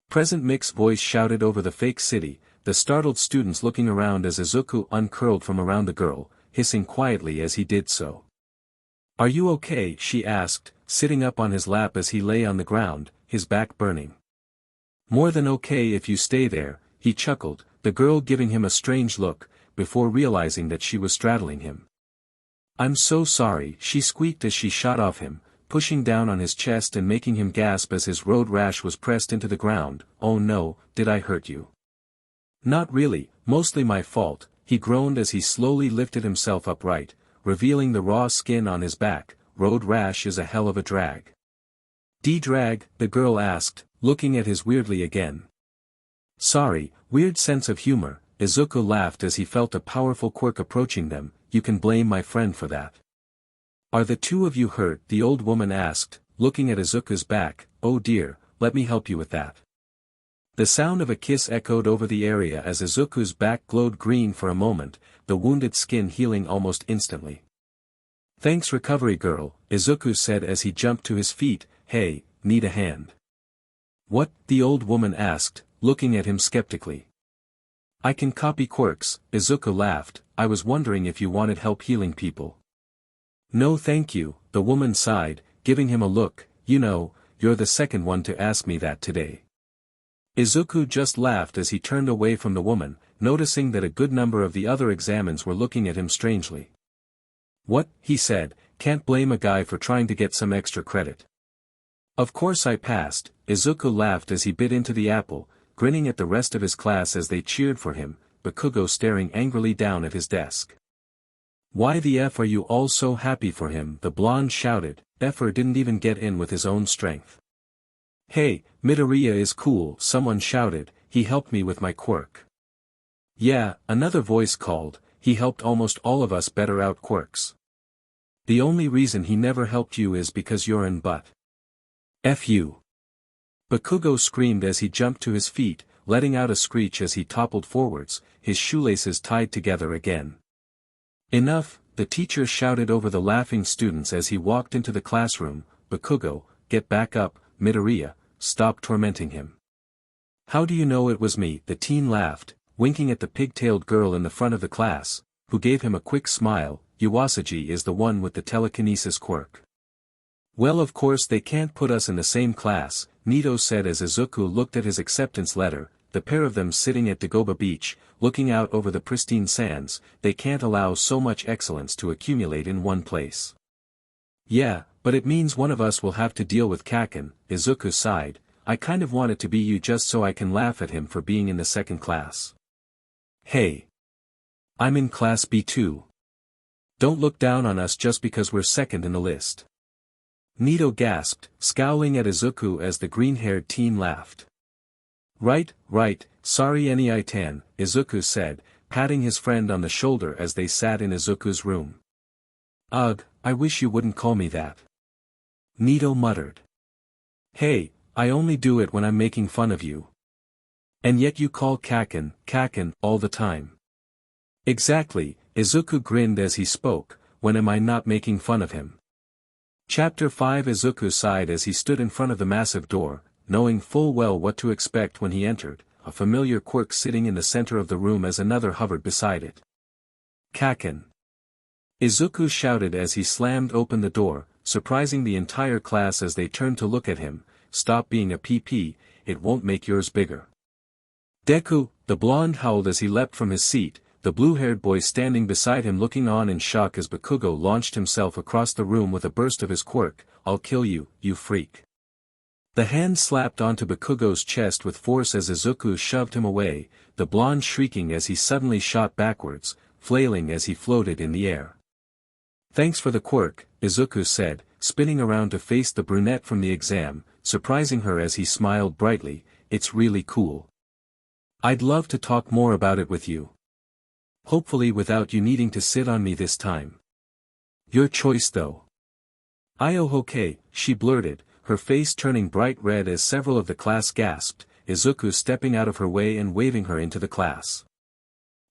Present Mix's voice shouted over the fake city, the startled students looking around as Izuku uncurled from around the girl, hissing quietly as he did so. Are you okay? She asked, sitting up on his lap as he lay on the ground, his back burning. More than okay if you stay there, he chuckled, the girl giving him a strange look, before realizing that she was straddling him. I'm so sorry, she squeaked as she shot off him, pushing down on his chest and making him gasp as his road rash was pressed into the ground. Oh no, did I hurt you? Not really, mostly my fault, he groaned as he slowly lifted himself upright, revealing the raw skin on his back, road rash is a hell of a drag. D-drag, the girl asked, looking at his weirdly again. Sorry, weird sense of humor, Izuku laughed as he felt a powerful quirk approaching them. You can blame my friend for that. Are the two of you hurt? The old woman asked, looking at Izuku's back. Oh dear, let me help you with that. The sound of a kiss echoed over the area as Izuku's back glowed green for a moment, the wounded skin healing almost instantly. Thanks recovery girl, Izuku said as he jumped to his feet. Hey, need a hand? What? The old woman asked, looking at him skeptically. I can copy quirks, Izuku laughed. I was wondering if you wanted help healing people. No thank you, the woman sighed, giving him a look. You know, you're the second one to ask me that today. Izuku just laughed as he turned away from the woman, noticing that a good number of the other examines were looking at him strangely. What? He said, can't blame a guy for trying to get some extra credit. Of course I passed, Izuku laughed as he bit into the apple, grinning at the rest of his class as they cheered for him, Bakugo staring angrily down at his desk. Why the F are you all so happy for him? The blonde shouted. Effer didn't even get in with his own strength. Hey, Midoriya is cool, someone shouted, he helped me with my quirk. Yeah, another voice called, he helped almost all of us better out quirks. The only reason he never helped you is because you're in butt. F you. Bakugo screamed as he jumped to his feet, letting out a screech as he toppled forwards, his shoelaces tied together again. Enough, the teacher shouted over the laughing students as he walked into the classroom. Bakugo, get back up, Midoriya, stop tormenting him. How do you know it was me? The teen laughed, winking at the pigtailed girl in the front of the class, who gave him a quick smile. Iwasagi is the one with the telekinesis quirk. Well of course they can't put us in the same class, Nito said as Izuku looked at his acceptance letter, the pair of them sitting at Dagoba Beach, looking out over the pristine sands. They can't allow so much excellence to accumulate in one place. Yeah, but it means one of us will have to deal with Kaken, Izuku sighed. I kind of want it to be you just so I can laugh at him for being in the second class. Hey. I'm in class B2. Don't look down on us just because we're second in the list. Nito gasped, scowling at Izuku as the green-haired teen laughed. Right, sorry Eniitan, Izuku said, patting his friend on the shoulder as they sat in Izuku's room. Ugh, I wish you wouldn't call me that. Nito muttered. Hey, I only do it when I'm making fun of you. And yet you call Kaken, all the time. Exactly, Izuku grinned as he spoke, when am I not making fun of him? Chapter 5 Izuku sighed as he stood in front of the massive door, knowing full well what to expect when he entered, a familiar quirk sitting in the center of the room as another hovered beside it. Kaken. Izuku shouted as he slammed open the door, surprising the entire class as they turned to look at him. Stop being a PP, it won't make yours bigger. Deku, the blonde howled as he leapt from his seat, the blue-haired boy standing beside him looking on in shock as Bakugo launched himself across the room with a burst of his quirk. I'll kill you, you freak. The hand slapped onto Bakugo's chest with force as Izuku shoved him away, the blonde shrieking as he suddenly shot backwards, flailing as he floated in the air. Thanks for the quirk, Izuku said, spinning around to face the brunette from the exam, surprising her as he smiled brightly. It's really cool. I'd love to talk more about it with you. Hopefully without you needing to sit on me this time. Your choice though. Okay, she blurted, her face turning bright red as several of the class gasped, Izuku stepping out of her way and waving her into the class.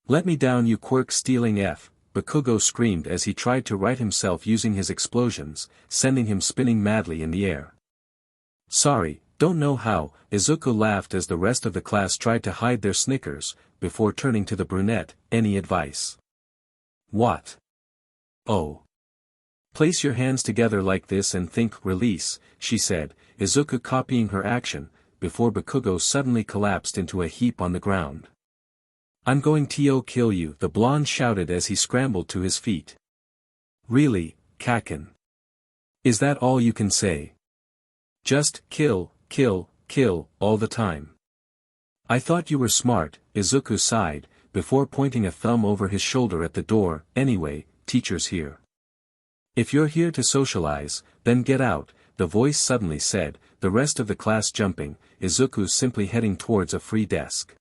Let me down you quirk-stealing F, Bakugo screamed as he tried to right himself using his explosions, sending him spinning madly in the air. Sorry, don't know how, Izuku laughed as the rest of the class tried to hide their snickers, before turning to the brunette. Any advice? What? Oh. Place your hands together like this and think release, she said, Izuku copying her action, before Bakugo suddenly collapsed into a heap on the ground. I'm going to kill you, the blonde shouted as he scrambled to his feet. Really, Kaken? Is that all you can say? Just kill, all the time. I thought you were smart, Izuku sighed, before pointing a thumb over his shoulder at the door. Anyway, teacher's here. If you're here to socialize, then get out, the voice suddenly said, the rest of the class jumping, Izuku simply heading towards a free desk.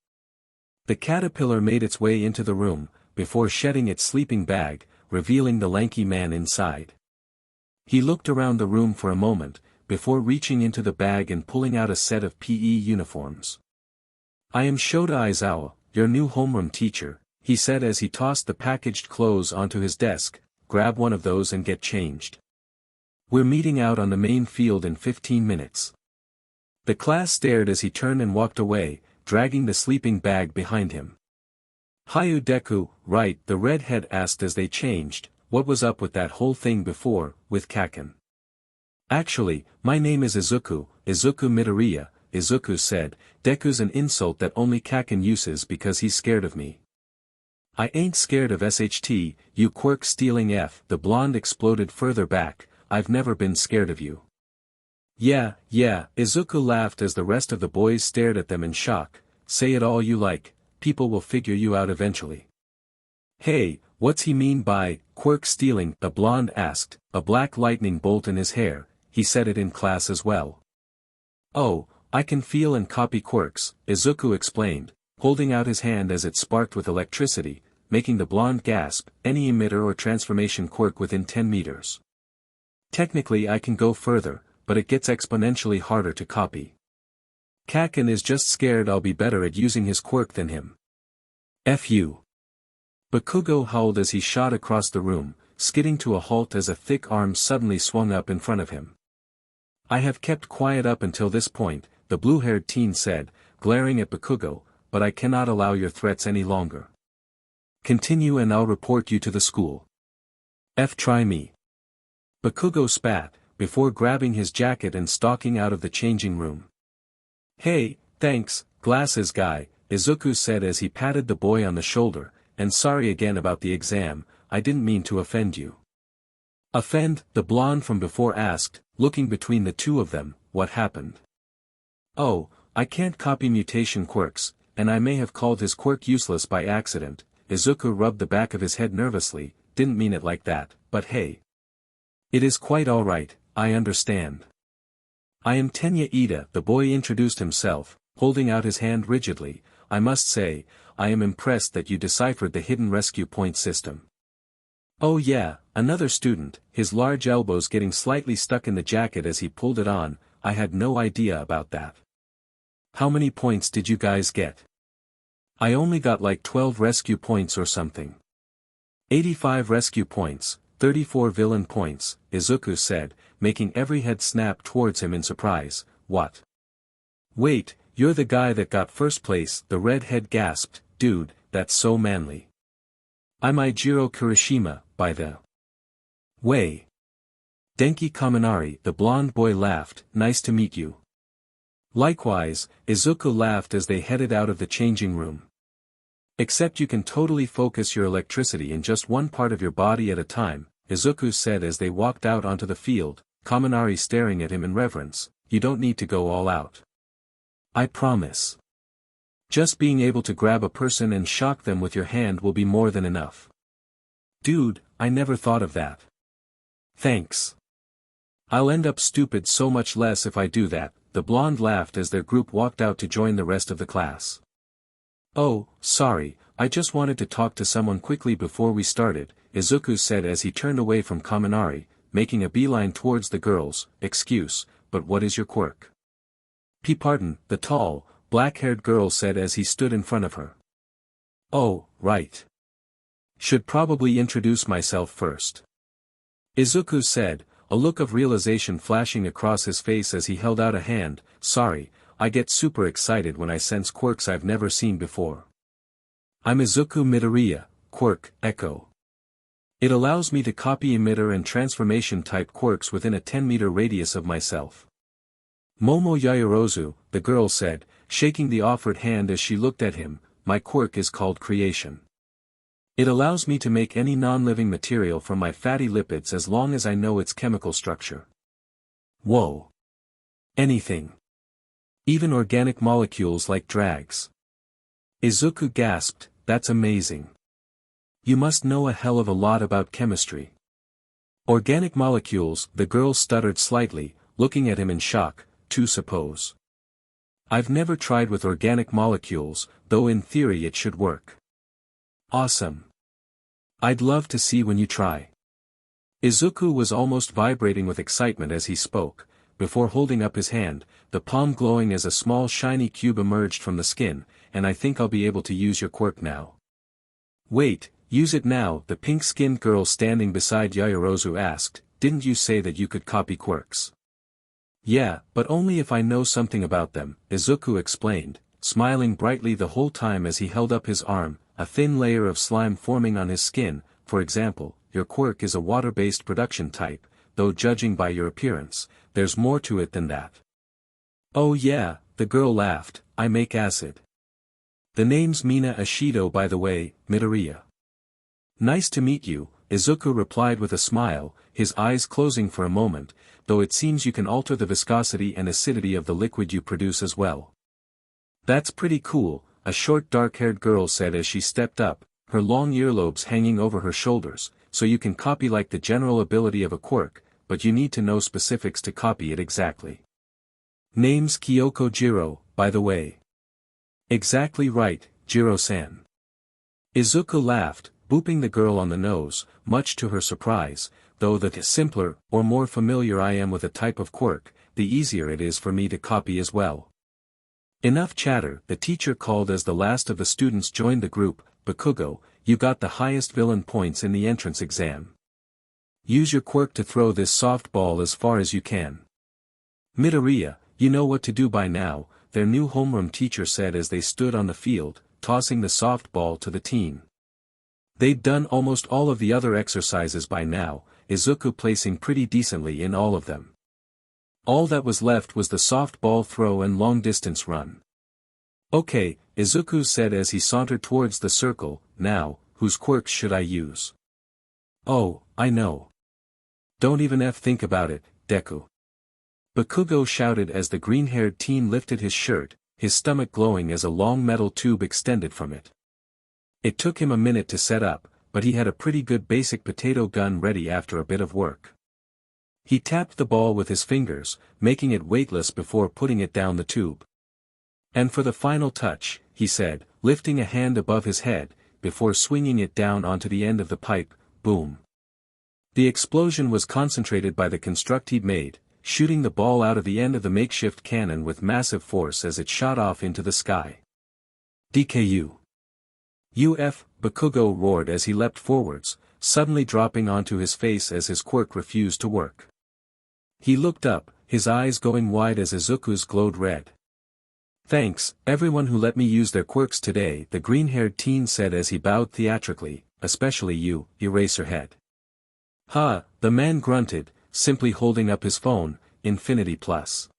The caterpillar made its way into the room, before shedding its sleeping bag, revealing the lanky man inside. He looked around the room for a moment, before reaching into the bag and pulling out a set of PE uniforms. "I am Shota Aizawa, your new homeroom teacher," he said as he tossed the packaged clothes onto his desk. "Grab one of those and get changed. We're meeting out on the main field in 15 minutes. The class stared as he turned and walked away, dragging the sleeping bag behind him. "Hayu Deku, right?" the redhead asked as they changed. "What was up with that whole thing before, with Kaken?" "Actually, my name is Izuku Midoriya," Izuku said. "Deku's an insult that only Kaken uses because he's scared of me." "I ain't scared of SHT, you Quirk stealing F," the blonde exploded further back. "I've never been scared of you." Yeah, Izuku laughed as the rest of the boys stared at them in shock. "Say it all you like, people will figure you out eventually." "Hey, what's he mean by Quirk stealing?" the blonde asked, a black lightning bolt in his hair. He said it in class as well. "Oh, I can feel and copy quirks," Izuku explained, holding out his hand as it sparked with electricity, making the blonde gasp. "Any emitter or transformation quirk within 10 meters. Technically I can go further, but it gets exponentially harder to copy. Kaken is just scared I'll be better at using his quirk than him. F you." Bakugo howled as he shot across the room, skidding to a halt as a thick arm suddenly swung up in front of him. "I have kept quiet up until this point," the blue-haired teen said, glaring at Bakugo, "but I cannot allow your threats any longer. Continue and I'll report you to the school. Try me." Bakugo spat, before grabbing his jacket and stalking out of the changing room. "Hey, thanks, glasses guy," Izuku said as he patted the boy on the shoulder, "and sorry again about the exam, I didn't mean to offend you." "Offend?" the blonde from before asked, looking between the two of them. "What happened?" "Oh, I can't copy mutation quirks, and I may have called his quirk useless by accident." Izuku rubbed the back of his head nervously. "Didn't mean it like that, but hey. It is quite alright, I understand. I am Tenya Ida," the boy introduced himself, holding out his hand rigidly. "I must say, I am impressed that you deciphered the hidden rescue point system." "Oh yeah," another student, his large elbows getting slightly stuck in the jacket as he pulled it on. "I had no idea about that. How many points did you guys get?" "I only got like 12 rescue points or something." 85 rescue points, 34 villain points, Izuku said, making every head snap towards him in surprise. "What? Wait, you're the guy that got first place," the redhead gasped. "Dude, that's so manly. I'm Ijiro Kirishima, by the way." "Denki Kaminari," the blonde boy laughed. "Nice to meet you." Likewise, Izuku laughed as they headed out of the changing room. "Except you can totally focus your electricity in just one part of your body at a time," Izuku said as they walked out onto the field, Kaminari staring at him in reverence. "You don't need to go all out. I promise. Just being able to grab a person and shock them with your hand will be more than enough." "Dude, I never thought of that." "Thanks. I'll end up stupid so much less if I do that," the blonde laughed as their group walked out to join the rest of the class. "Oh, sorry, I just wanted to talk to someone quickly before we started," Izuku said as he turned away from Kaminari, making a beeline towards the girls. "Excuse, but what is your quirk?" Pardon," the tall, black-haired girl said as he stood in front of her. "Oh, right. Should probably introduce myself first," Izuku said, a look of realization flashing across his face as he held out a hand. "Sorry, I get super excited when I sense quirks I've never seen before. I'm Izuku Midoriya, quirk, Echo. It allows me to copy emitter and transformation type quirks within a 10-meter radius of myself." "Momo Yayorozu," the girl said, shaking the offered hand as she looked at him. "My quirk is called Creation. It allows me to make any non-living material from my fatty lipids as long as I know its chemical structure." "Whoa. Anything. Even organic molecules like drags." Izuku gasped. "That's amazing. You must know a hell of a lot about chemistry." Organic molecules, the girl stuttered slightly, looking at him in shock, to suppose. I've never tried with organic molecules, though in theory it should work. Awesome. I'd love to see when you try. Izuku was almost vibrating with excitement as he spoke, before holding up his hand, the palm glowing as a small shiny cube emerged from the skin, and I think I'll be able to use your quirk now. Wait, use it now, the pink-skinned girl standing beside Yaoyorozu asked, didn't you say that you could copy quirks? Yeah, but only if I know something about them, Izuku explained, smiling brightly the whole time as he held up his arm, a thin layer of slime forming on his skin. For example, your quirk is a water-based production type, though judging by your appearance, there's more to it than that. Oh yeah, the girl laughed, I make acid. The name's Mina Ashido by the way, Midoriya. Nice to meet you, Izuku replied with a smile, his eyes closing for a moment, though it seems you can alter the viscosity and acidity of the liquid you produce as well. That's pretty cool, a short dark-haired girl said as she stepped up, her long earlobes hanging over her shoulders, so you can copy like the general ability of a quirk, but you need to know specifics to copy it exactly. Name's Kyoko Jiro, by the way. Exactly right, Jiro-san. Izuku laughed, booping the girl on the nose, much to her surprise, though the simpler, or more familiar I am with a type of quirk, the easier it is for me to copy as well. Enough chatter, the teacher called as the last of the students joined the group. Bakugo, you got the highest villain points in the entrance exam. Use your quirk to throw this softball as far as you can. Midoriya, you know what to do by now, their new homeroom teacher said as they stood on the field, tossing the softball to the team. They'd done almost all of the other exercises by now, Izuku placing pretty decently in all of them. All that was left was the softball throw and long-distance run. Okay, Izuku said as he sauntered towards the circle, now, whose quirks should I use? Oh, I know. Don't even think about it, Deku. Bakugo shouted as the green-haired teen lifted his shirt, his stomach glowing as a long metal tube extended from it. It took him a minute to set up, but he had a pretty good basic potato gun ready after a bit of work. He tapped the ball with his fingers, making it weightless before putting it down the tube. And for the final touch, he said, lifting a hand above his head, before swinging it down onto the end of the pipe, boom. The explosion was concentrated by the construct he'd made, shooting the ball out of the end of the makeshift cannon with massive force as it shot off into the sky. DKU. UF, Bakugo roared as he leapt forwards, suddenly dropping onto his face as his quirk refused to work. He looked up, his eyes going wide as Izuku's glowed red. Thanks, everyone who let me use their quirks today, the green-haired teen said as he bowed theatrically, especially you, Eraserhead. Ha, the man grunted, simply holding up his phone, Infinity Plus.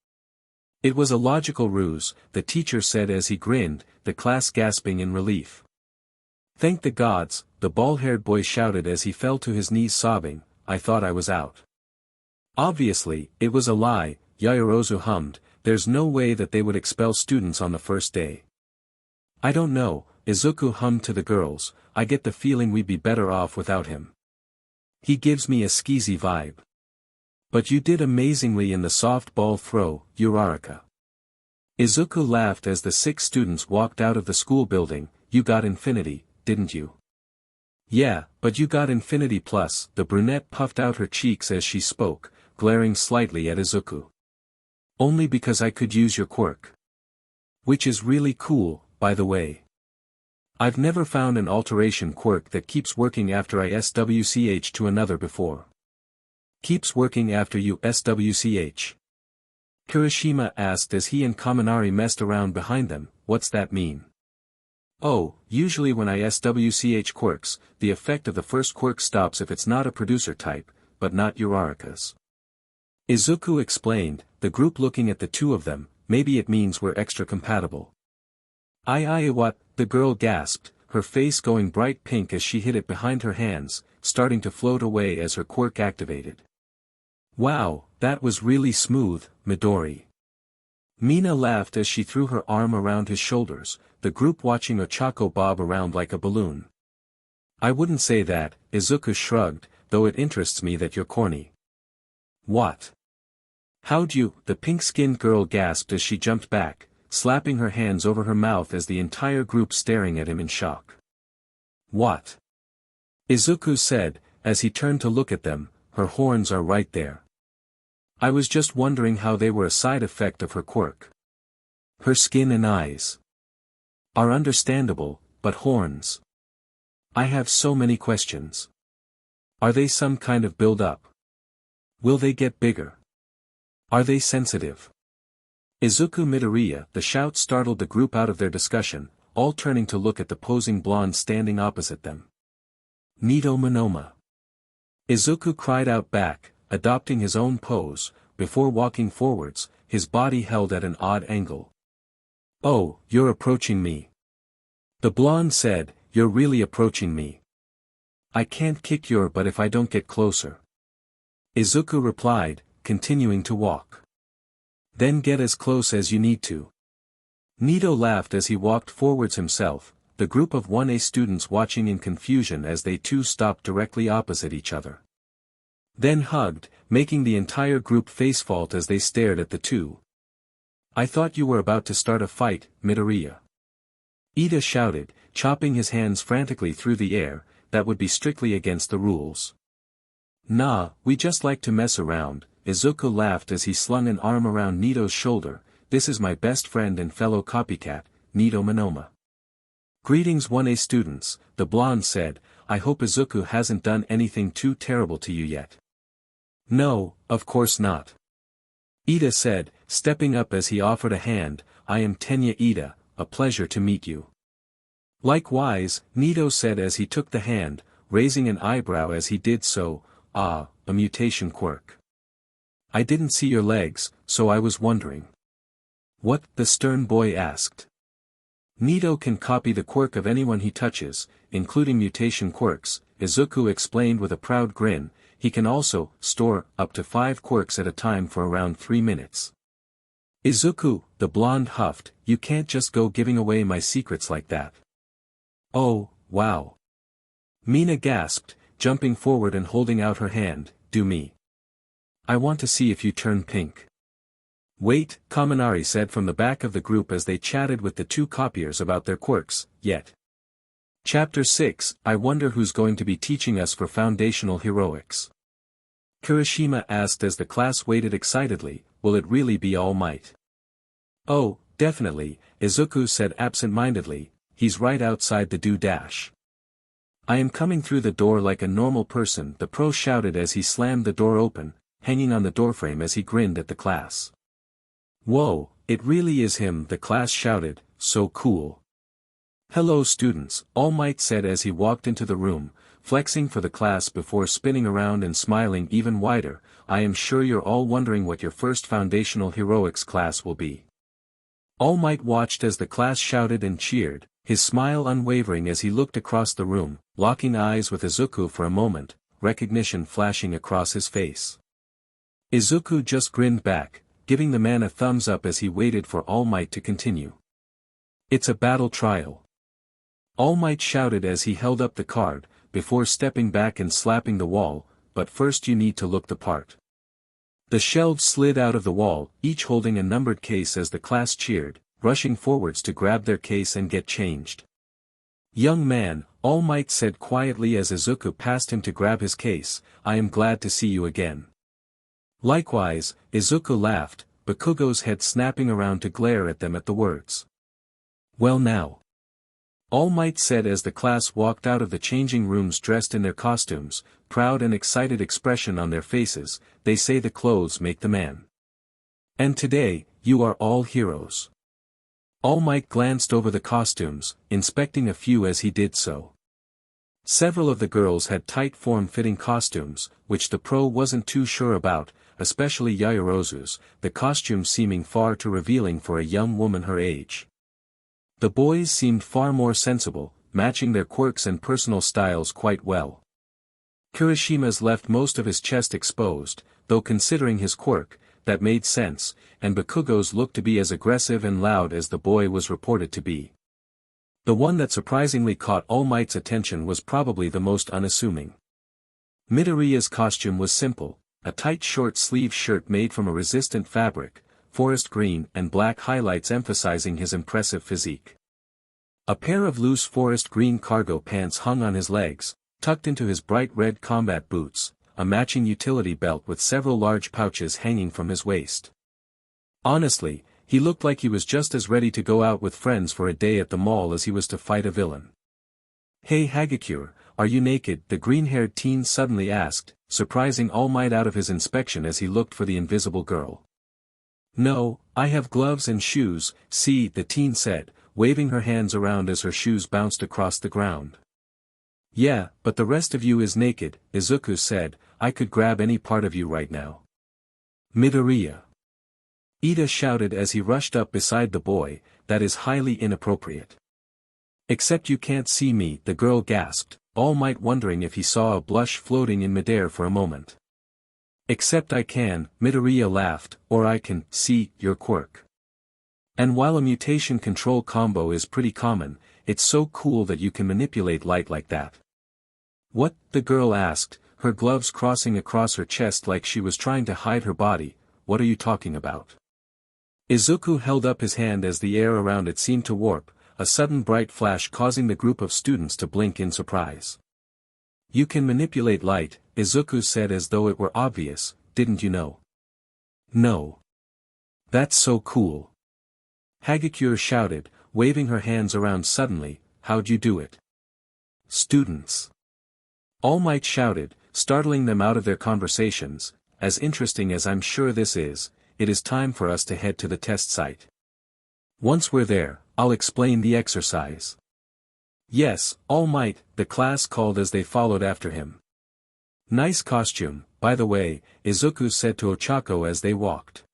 It was a logical ruse, the teacher said as he grinned, the class gasping in relief. Thank the gods, the bald-haired boy shouted as he fell to his knees sobbing, I thought I was out. Obviously, it was a lie, Yaoyorozu hummed, there's no way that they would expel students on the first day. I don't know, Izuku hummed to the girls, I get the feeling we'd be better off without him. He gives me a skeezy vibe. But you did amazingly in the softball throw, Uraraka. Izuku laughed as the 6 students walked out of the school building, you got infinity, didn't you? Yeah, but you got infinity plus, the brunette puffed out her cheeks as she spoke, glaring slightly at Izuku. Only because I could use your quirk. Which is really cool, by the way. I've never found an alteration quirk that keeps working after I SWCH to another before. Keeps working after you SWCH? Kirishima asked as he and Kaminari messed around behind them, what's that mean? Oh, usually when I SWCH quirks, the effect of the first quirk stops if it's not a producer type, but not Uraraka's. Izuku explained, the group looking at the two of them, maybe it means we're extra compatible. What? The girl gasped, her face going bright pink as she hid it behind her hands, starting to float away as her quirk activated. Wow, that was really smooth, Midori. Mina laughed as she threw her arm around his shoulders, the group watching Ochako bob around like a balloon. I wouldn't say that, Izuku shrugged, though it interests me that you're corny. What? How'd you? The pink-skinned girl gasped as she jumped back, slapping her hands over her mouth as the entire group staring at him in shock. What? Izuku said, as he turned to look at them, her horns are right there. I was just wondering how they were a side effect of her quirk. Her skin and eyes are understandable, but horns. I have so many questions. Are they some kind of build-up? Will they get bigger? Are they sensitive? Izuku Midoriya. The shout startled the group out of their discussion, all turning to look at the posing blonde standing opposite them. Nito Monoma. Izuku cried out back, adopting his own pose, before walking forwards, his body held at an odd angle. Oh, you're approaching me. The blonde said, you're really approaching me. I can't kick your butt if I don't get closer. Izuku replied, continuing to walk. Then get as close as you need to. Nito laughed as he walked forwards himself, the group of 1A students watching in confusion as they too stopped directly opposite each other. Then hugged, making the entire group facefault as they stared at the two. I thought you were about to start a fight, Midoriya. Ida shouted, chopping his hands frantically through the air, that would be strictly against the rules. Nah, we just like to mess around, Izuku laughed as he slung an arm around Nito's shoulder. This is my best friend and fellow copycat, Nito Monoma. Greetings 1A students, the blonde said, I hope Izuku hasn't done anything too terrible to you yet. No, of course not. Ida said, stepping up as he offered a hand, I am Tenya Ida, a pleasure to meet you. Likewise, Nito said as he took the hand, raising an eyebrow as he did so, ah, a mutation quirk. I didn't see your legs, so I was wondering. What? The stern boy asked. Nito can copy the quirk of anyone he touches, including mutation quirks, Izuku explained with a proud grin. He can also store up to 5 quirks at a time for around 3 minutes. Izuku, the blonde huffed, you can't just go giving away my secrets like that. Oh, wow. Mina gasped, jumping forward and holding out her hand, do me. I want to see if you turn pink. Wait, Kaminari said from the back of the group as they chatted with the two copiers about their quirks, yet. Chapter 6, I wonder who's going to be teaching us for foundational heroics. Kirishima asked as the class waited excitedly, will it really be All Might? Oh, definitely, Izuku said absent-mindedly, he's right outside the do-dash. I am coming through the door like a normal person, the pro shouted as he slammed the door open, hanging on the doorframe as he grinned at the class. Whoa, it really is him, the class shouted, so cool. Hello students, All Might said as he walked into the room, flexing for the class before spinning around and smiling even wider. I am sure you're all wondering what your first foundational heroics class will be. All Might watched as the class shouted and cheered, his smile unwavering as he looked across the room, locking eyes with Izuku for a moment, recognition flashing across his face. Izuku just grinned back, giving the man a thumbs up as he waited for All Might to continue. It's a battle trial. All Might shouted as he held up the card, before stepping back and slapping the wall, but first you need to look the part. The shelves slid out of the wall, each holding a numbered case as the class cheered, rushing forwards to grab their case and get changed. Young man, All Might said quietly as Izuku passed him to grab his case, I am glad to see you again. Likewise, Izuku laughed, Bakugo's head snapping around to glare at them at the words. Well now. All Might said as the class walked out of the changing rooms dressed in their costumes, proud and excited expression on their faces, they say the clothes make the man. And today, you are all heroes. All Might glanced over the costumes, inspecting a few as he did so. Several of the girls had tight form-fitting costumes, which the pro wasn't too sure about, especially Yaoyorozu's, the costume seeming far too revealing for a young woman her age. The boys seemed far more sensible, matching their quirks and personal styles quite well. Kirishima's left most of his chest exposed, though considering his quirk, that made sense, and Bakugo's looked to be as aggressive and loud as the boy was reported to be. The one that surprisingly caught All Might's attention was probably the most unassuming. Midoriya's costume was simple, a tight short-sleeve shirt made from a resistant fabric, forest green and black highlights emphasizing his impressive physique. A pair of loose forest green cargo pants hung on his legs, tucked into his bright red combat boots, a matching utility belt with several large pouches hanging from his waist. Honestly, he looked like he was just as ready to go out with friends for a day at the mall as he was to fight a villain. "Hey Hagakure, are you naked?" the green-haired teen suddenly asked, surprising All Might out of his inspection as he looked for the invisible girl. "No, I have gloves and shoes," see, the teen said, waving her hands around as her shoes bounced across the ground. "Yeah, but the rest of you is naked," Izuku said, "I could grab any part of you right now." "Midoriya!" Ida shouted as he rushed up beside the boy, "that is highly inappropriate." "Except you can't see me," the girl gasped, All Might wondering if he saw a blush floating in midair for a moment. "Except I can," Midoriya laughed, "or I can see your quirk. And while a mutation control combo is pretty common, it's so cool that you can manipulate light like that." "What?" the girl asked, her gloves crossing across her chest like she was trying to hide her body. "What are you talking about?" Izuku held up his hand as the air around it seemed to warp, a sudden bright flash causing the group of students to blink in surprise. "You can manipulate light," Izuku said as though it were obvious, "didn't you know?" "No. That's so cool." Hagakure shouted, waving her hands around suddenly, "How'd you do it?" "Students!" All Might shouted, startling them out of their conversations, "As interesting as I'm sure this is, it is time for us to head to the test site. Once we're there, I'll explain the exercise." "Yes, All Might," the class called as they followed after him. "Nice costume, by the way," Izuku said to Ochako as they walked.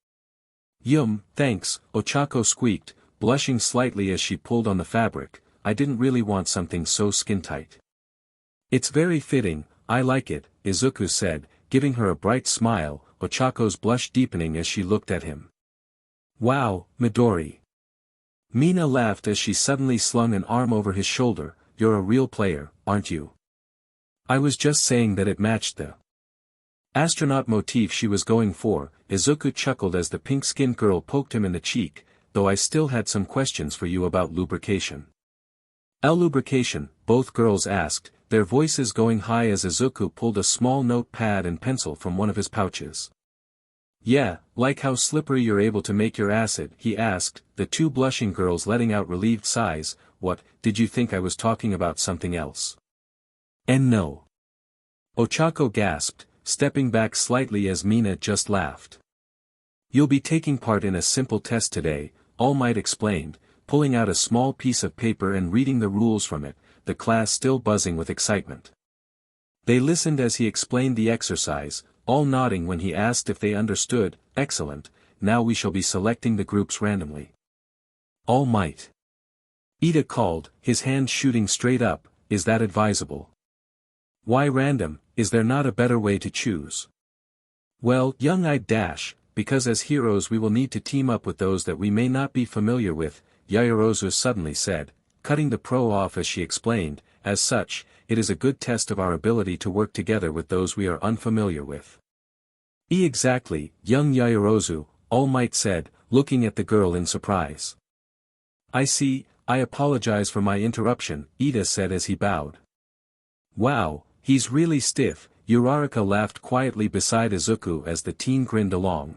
Thanks," Ochako squeaked, blushing slightly as she pulled on the fabric, "I didn't really want something so skin-tight." "It's very fitting, I like it," Izuku said, giving her a bright smile, Ochako's blush deepening as she looked at him. "Wow, Midori." Mina laughed as she suddenly slung an arm over his shoulder, "You're a real player, aren't you?" "I was just saying that it matched the astronaut motif she was going for," Izuku chuckled as the pink-skinned girl poked him in the cheek, "though I still had some questions for you about lubrication." "Lubrication?" both girls asked, their voices going high as Izuku pulled a small notepad and pencil from one of his pouches. "Yeah, like how slippery you're able to make your acid," he asked, the two blushing girls letting out relieved sighs. "What, did you think I was talking about something else?" "And no." Ochako gasped, stepping back slightly as Mina just laughed. "You'll be taking part in a simple test today," All Might explained, pulling out a small piece of paper and reading the rules from it, the class still buzzing with excitement. They listened as he explained the exercise, all nodding when he asked if they understood. "Excellent, now we shall be selecting the groups randomly." "All Might." Ida called, his hand shooting straight up, "Is that advisable?" "Why random, is there not a better way to choose?" "Well, young-eyed dash, because as heroes we will need to team up with those that we may not be familiar with," Yaoyorozu suddenly said, cutting the pro off as she explained, "As such, it is a good test of our ability to work together with those we are unfamiliar with." Exactly, young Yaoyorozu," All Might said, looking at the girl in surprise. "I see, I apologize for my interruption," Ida said as he bowed. "Wow, he's really stiff," Uraraka laughed quietly beside Izuku as the teen grinned along.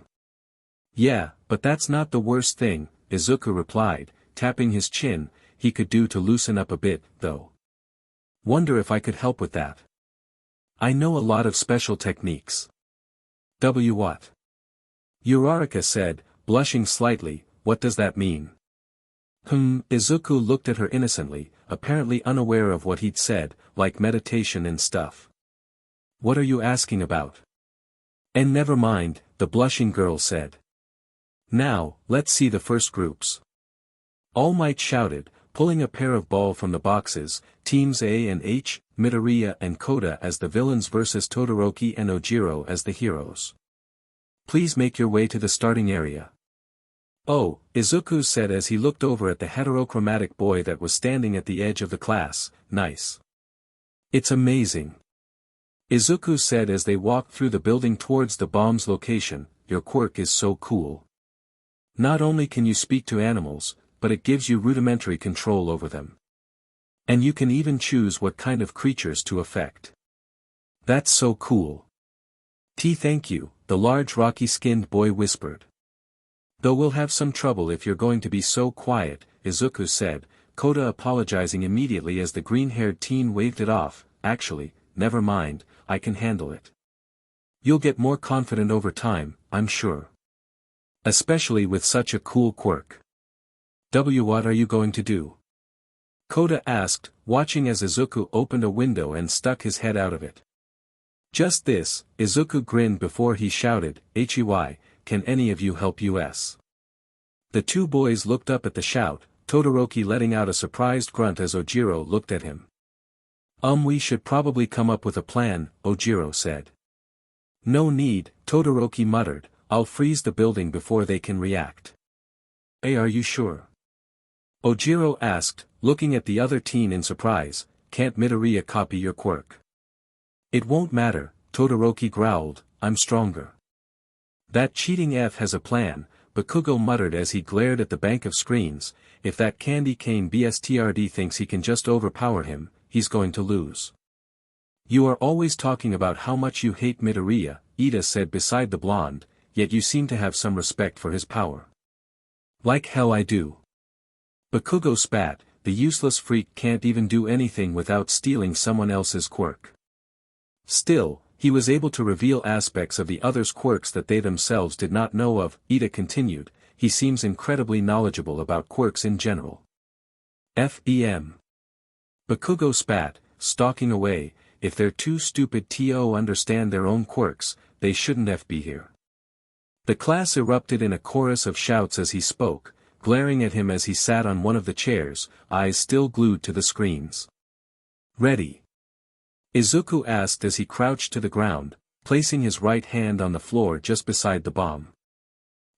"Yeah, but that's not the worst thing," Izuku replied, tapping his chin, "he could do to loosen up a bit, though. Wonder if I could help with that. I know a lot of special techniques." What?" Uraraka said, blushing slightly, "What does that mean?" Izuku looked at her innocently, apparently unaware of what he'd said, "Like meditation and stuff." "What are you asking about?" "And never mind," the blushing girl said. "Now, let's see the first groups." All Might shouted, pulling a pair of ball from the boxes, Teams A and H, Midoriya and Koda as the villains versus Todoroki and Ojiro as the heroes. "Please make your way to the starting area." "Oh," Izuku said as he looked over at the heterochromatic boy that was standing at the edge of the class, "Nice. It's amazing." Izuku said as they walked through the building towards the bomb's location, your quirk is so cool. Not only can you speak to animals, but it gives you rudimentary control over them. And you can even choose what kind of creatures to affect. That's so cool. Thank you, the large rocky-skinned boy whispered. Though we'll have some trouble if you're going to be so quiet, Izuku said, Kota apologizing immediately as the green-haired teen waved it off. Actually, never mind, I can handle it. You'll get more confident over time, I'm sure. Especially with such a cool quirk. What are you going to do? Kota asked, watching as Izuku opened a window and stuck his head out of it. Just this, Izuku grinned before he shouted, "Hey, can any of you help us?" The two boys looked up at the shout, Todoroki letting out a surprised grunt as Ojiro looked at him. We should probably come up with a plan, Ojiro said. No need, Todoroki muttered, I'll freeze the building before they can react. Hey, are you sure? Ojiro asked, looking at the other teen in surprise, can't Midoriya copy your quirk? It won't matter, Todoroki growled, I'm stronger. That cheating F has a plan, Bakugo muttered as he glared at the bank of screens, if that candy cane BSTRD thinks he can just overpower him, he's going to lose. You are always talking about how much you hate Midoriya, Ida said beside the blonde, yet you seem to have some respect for his power. Like hell I do. Bakugo spat, the useless freak can't even do anything without stealing someone else's quirk. Still, he was able to reveal aspects of the others' quirks that they themselves did not know of, Ida continued, he seems incredibly knowledgeable about quirks in general. FEM. Bakugo spat, stalking away, if they're too stupid to understand their own quirks, they shouldn't be here. The class erupted in a chorus of shouts as he spoke, glaring at him as he sat on one of the chairs, eyes still glued to the screens. Ready? Izuku asked as he crouched to the ground, placing his right hand on the floor just beside the bomb.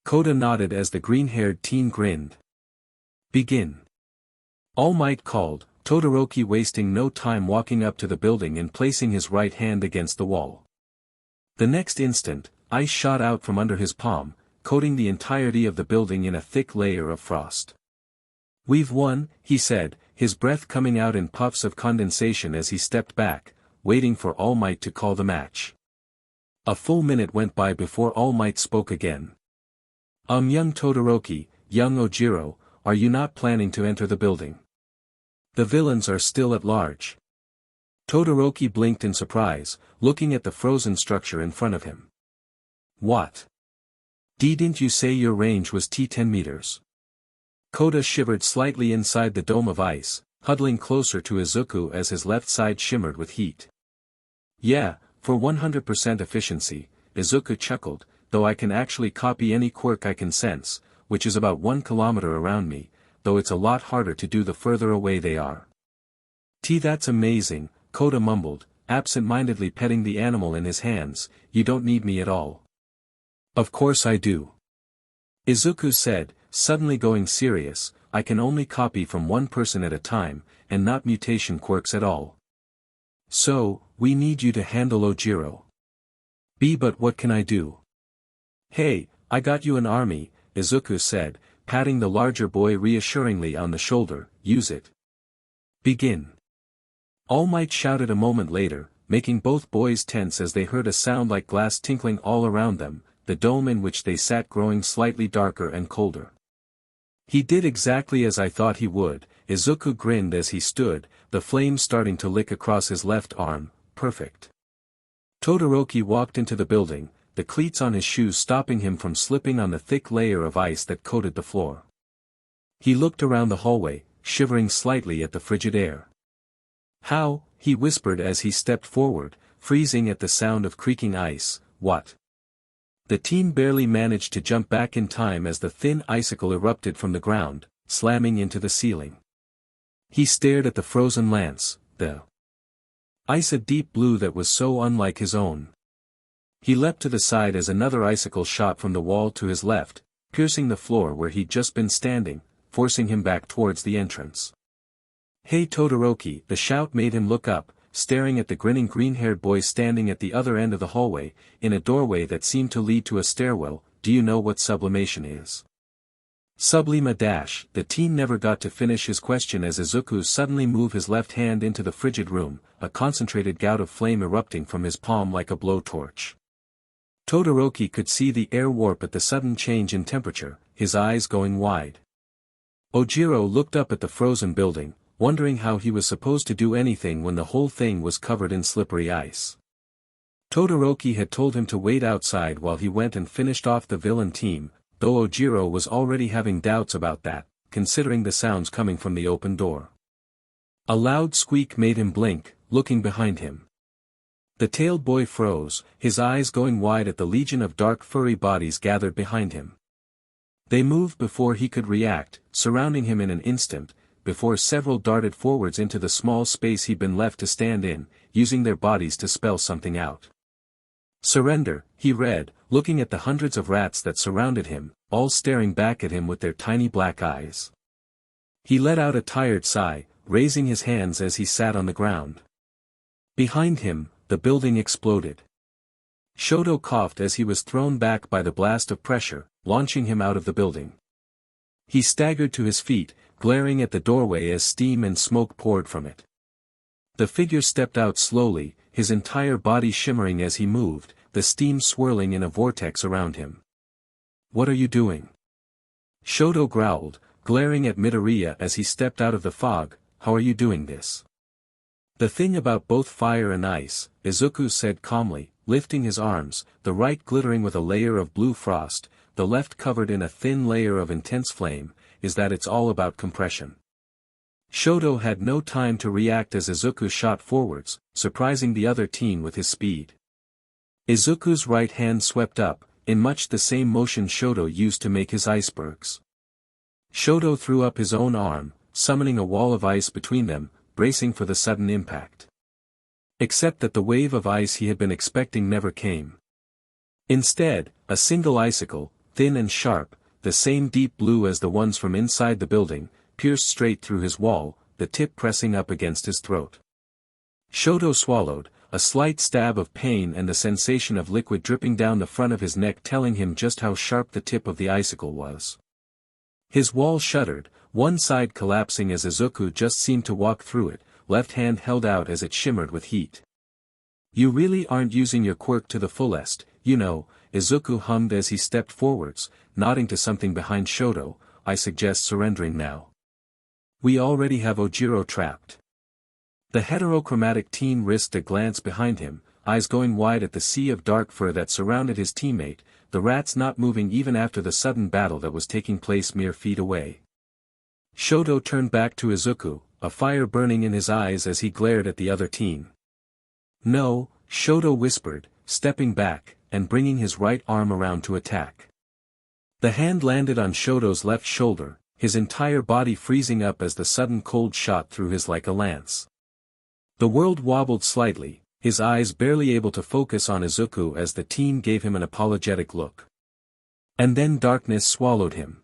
Kota nodded as the green-haired teen grinned. Begin. All Might called, Todoroki wasting no time walking up to the building and placing his right hand against the wall. The next instant, ice shot out from under his palm, coating the entirety of the building in a thick layer of frost. We've won, he said, his breath coming out in puffs of condensation as he stepped back, waiting for All Might to call the match. A full minute went by before All Might spoke again. Young Todoroki, young Ojiro, are you not planning to enter the building? The villains are still at large. Todoroki blinked in surprise, looking at the frozen structure in front of him. What? Didn't you say your range was 10 meters? Kota shivered slightly inside the dome of ice, huddling closer to Izuku as his left side shimmered with heat. Yeah, for 100% efficiency, Izuku chuckled, though I can actually copy any quirk I can sense, which is about 1 kilometer around me, though it's a lot harder to do the further away they are. That's amazing, Kota mumbled, absent-mindedly petting the animal in his hands, you don't need me at all. Of course I do. Izuku said, suddenly going serious, I can only copy from one person at a time, and not mutation quirks at all. So, we need you to handle Ojiro. But what can I do? Hey, I got you an army, Izuku said, patting the larger boy reassuringly on the shoulder, use it. Begin. All Might shouted a moment later, making both boys tense as they heard a sound like glass tinkling all around them, the dome in which they sat growing slightly darker and colder. He did exactly as I thought he would, Izuku grinned as he stood, the flames starting to lick across his left arm, perfect. Todoroki walked into the building, the cleats on his shoes stopping him from slipping on the thick layer of ice that coated the floor. He looked around the hallway, shivering slightly at the frigid air. How, he whispered as he stepped forward, freezing at the sound of creaking ice, what? The teen barely managed to jump back in time as the thin icicle erupted from the ground, slamming into the ceiling. He stared at the frozen lance, the ice a deep blue that was so unlike his own. He leapt to the side as another icicle shot from the wall to his left, piercing the floor where he'd just been standing, forcing him back towards the entrance. Hey Todoroki, the shout made him look up, staring at the grinning green-haired boy standing at the other end of the hallway, in a doorway that seemed to lead to a stairwell. Do you know what sublimation is? Sublima dash. The teen never got to finish his question as Izuku suddenly moved his left hand into the frigid room, a concentrated gout of flame erupting from his palm like a blowtorch. Todoroki could see the air warp at the sudden change in temperature, his eyes going wide. Ojiro looked up at the frozen building, wondering how he was supposed to do anything when the whole thing was covered in slippery ice. Todoroki had told him to wait outside while he went and finished off the villain team, though Ojiro was already having doubts about that, considering the sounds coming from the open door. A loud squeak made him blink, looking behind him. The tailed boy froze, his eyes going wide at the legion of dark furry bodies gathered behind him. They moved before he could react, surrounding him in an instant, before several darted forwards into the small space he'd been left to stand in, using their bodies to spell something out. Surrender, he read, looking at the hundreds of rats that surrounded him, all staring back at him with their tiny black eyes. He let out a tired sigh, raising his hands as he sat on the ground. Behind him, the building exploded. Shoto coughed as he was thrown back by the blast of pressure, launching him out of the building. He staggered to his feet, glaring at the doorway as steam and smoke poured from it. The figure stepped out slowly, his entire body shimmering as he moved, the steam swirling in a vortex around him. What are you doing? Shoto growled, glaring at Midoriya as he stepped out of the fog. How are you doing this? The thing about both fire and ice, Izuku said calmly, lifting his arms, the right glittering with a layer of blue frost, the left covered in a thin layer of intense flame, is that it's all about compression. Shoto had no time to react as Izuku shot forwards, surprising the other teen with his speed. Izuku's right hand swept up, in much the same motion Shoto used to make his icebergs. Shoto threw up his own arm, summoning a wall of ice between them, bracing for the sudden impact. Except that the wave of ice he had been expecting never came. Instead, a single icicle, thin and sharp, the same deep blue as the ones from inside the building, pierced straight through his wall, the tip pressing up against his throat. Shoto swallowed, a slight stab of pain and the sensation of liquid dripping down the front of his neck telling him just how sharp the tip of the icicle was. His wall shuddered, one side collapsing as Izuku just seemed to walk through it, left hand held out as it shimmered with heat. You really aren't using your quirk to the fullest, you know, Izuku hummed as he stepped forwards, nodding to something behind Shoto. I suggest surrendering now. We already have Ojiro trapped. The heterochromatic teen risked a glance behind him, eyes going wide at the sea of dark fur that surrounded his teammate, the rats not moving even after the sudden battle that was taking place mere feet away. Shoto turned back to Izuku, a fire burning in his eyes as he glared at the other teen. No, Shoto whispered, stepping back, and bringing his right arm around to attack. The hand landed on Shoto's left shoulder, his entire body freezing up as the sudden cold shot through his like a lance. The world wobbled slightly, his eyes barely able to focus on Izuku as the teen gave him an apologetic look. And then darkness swallowed him.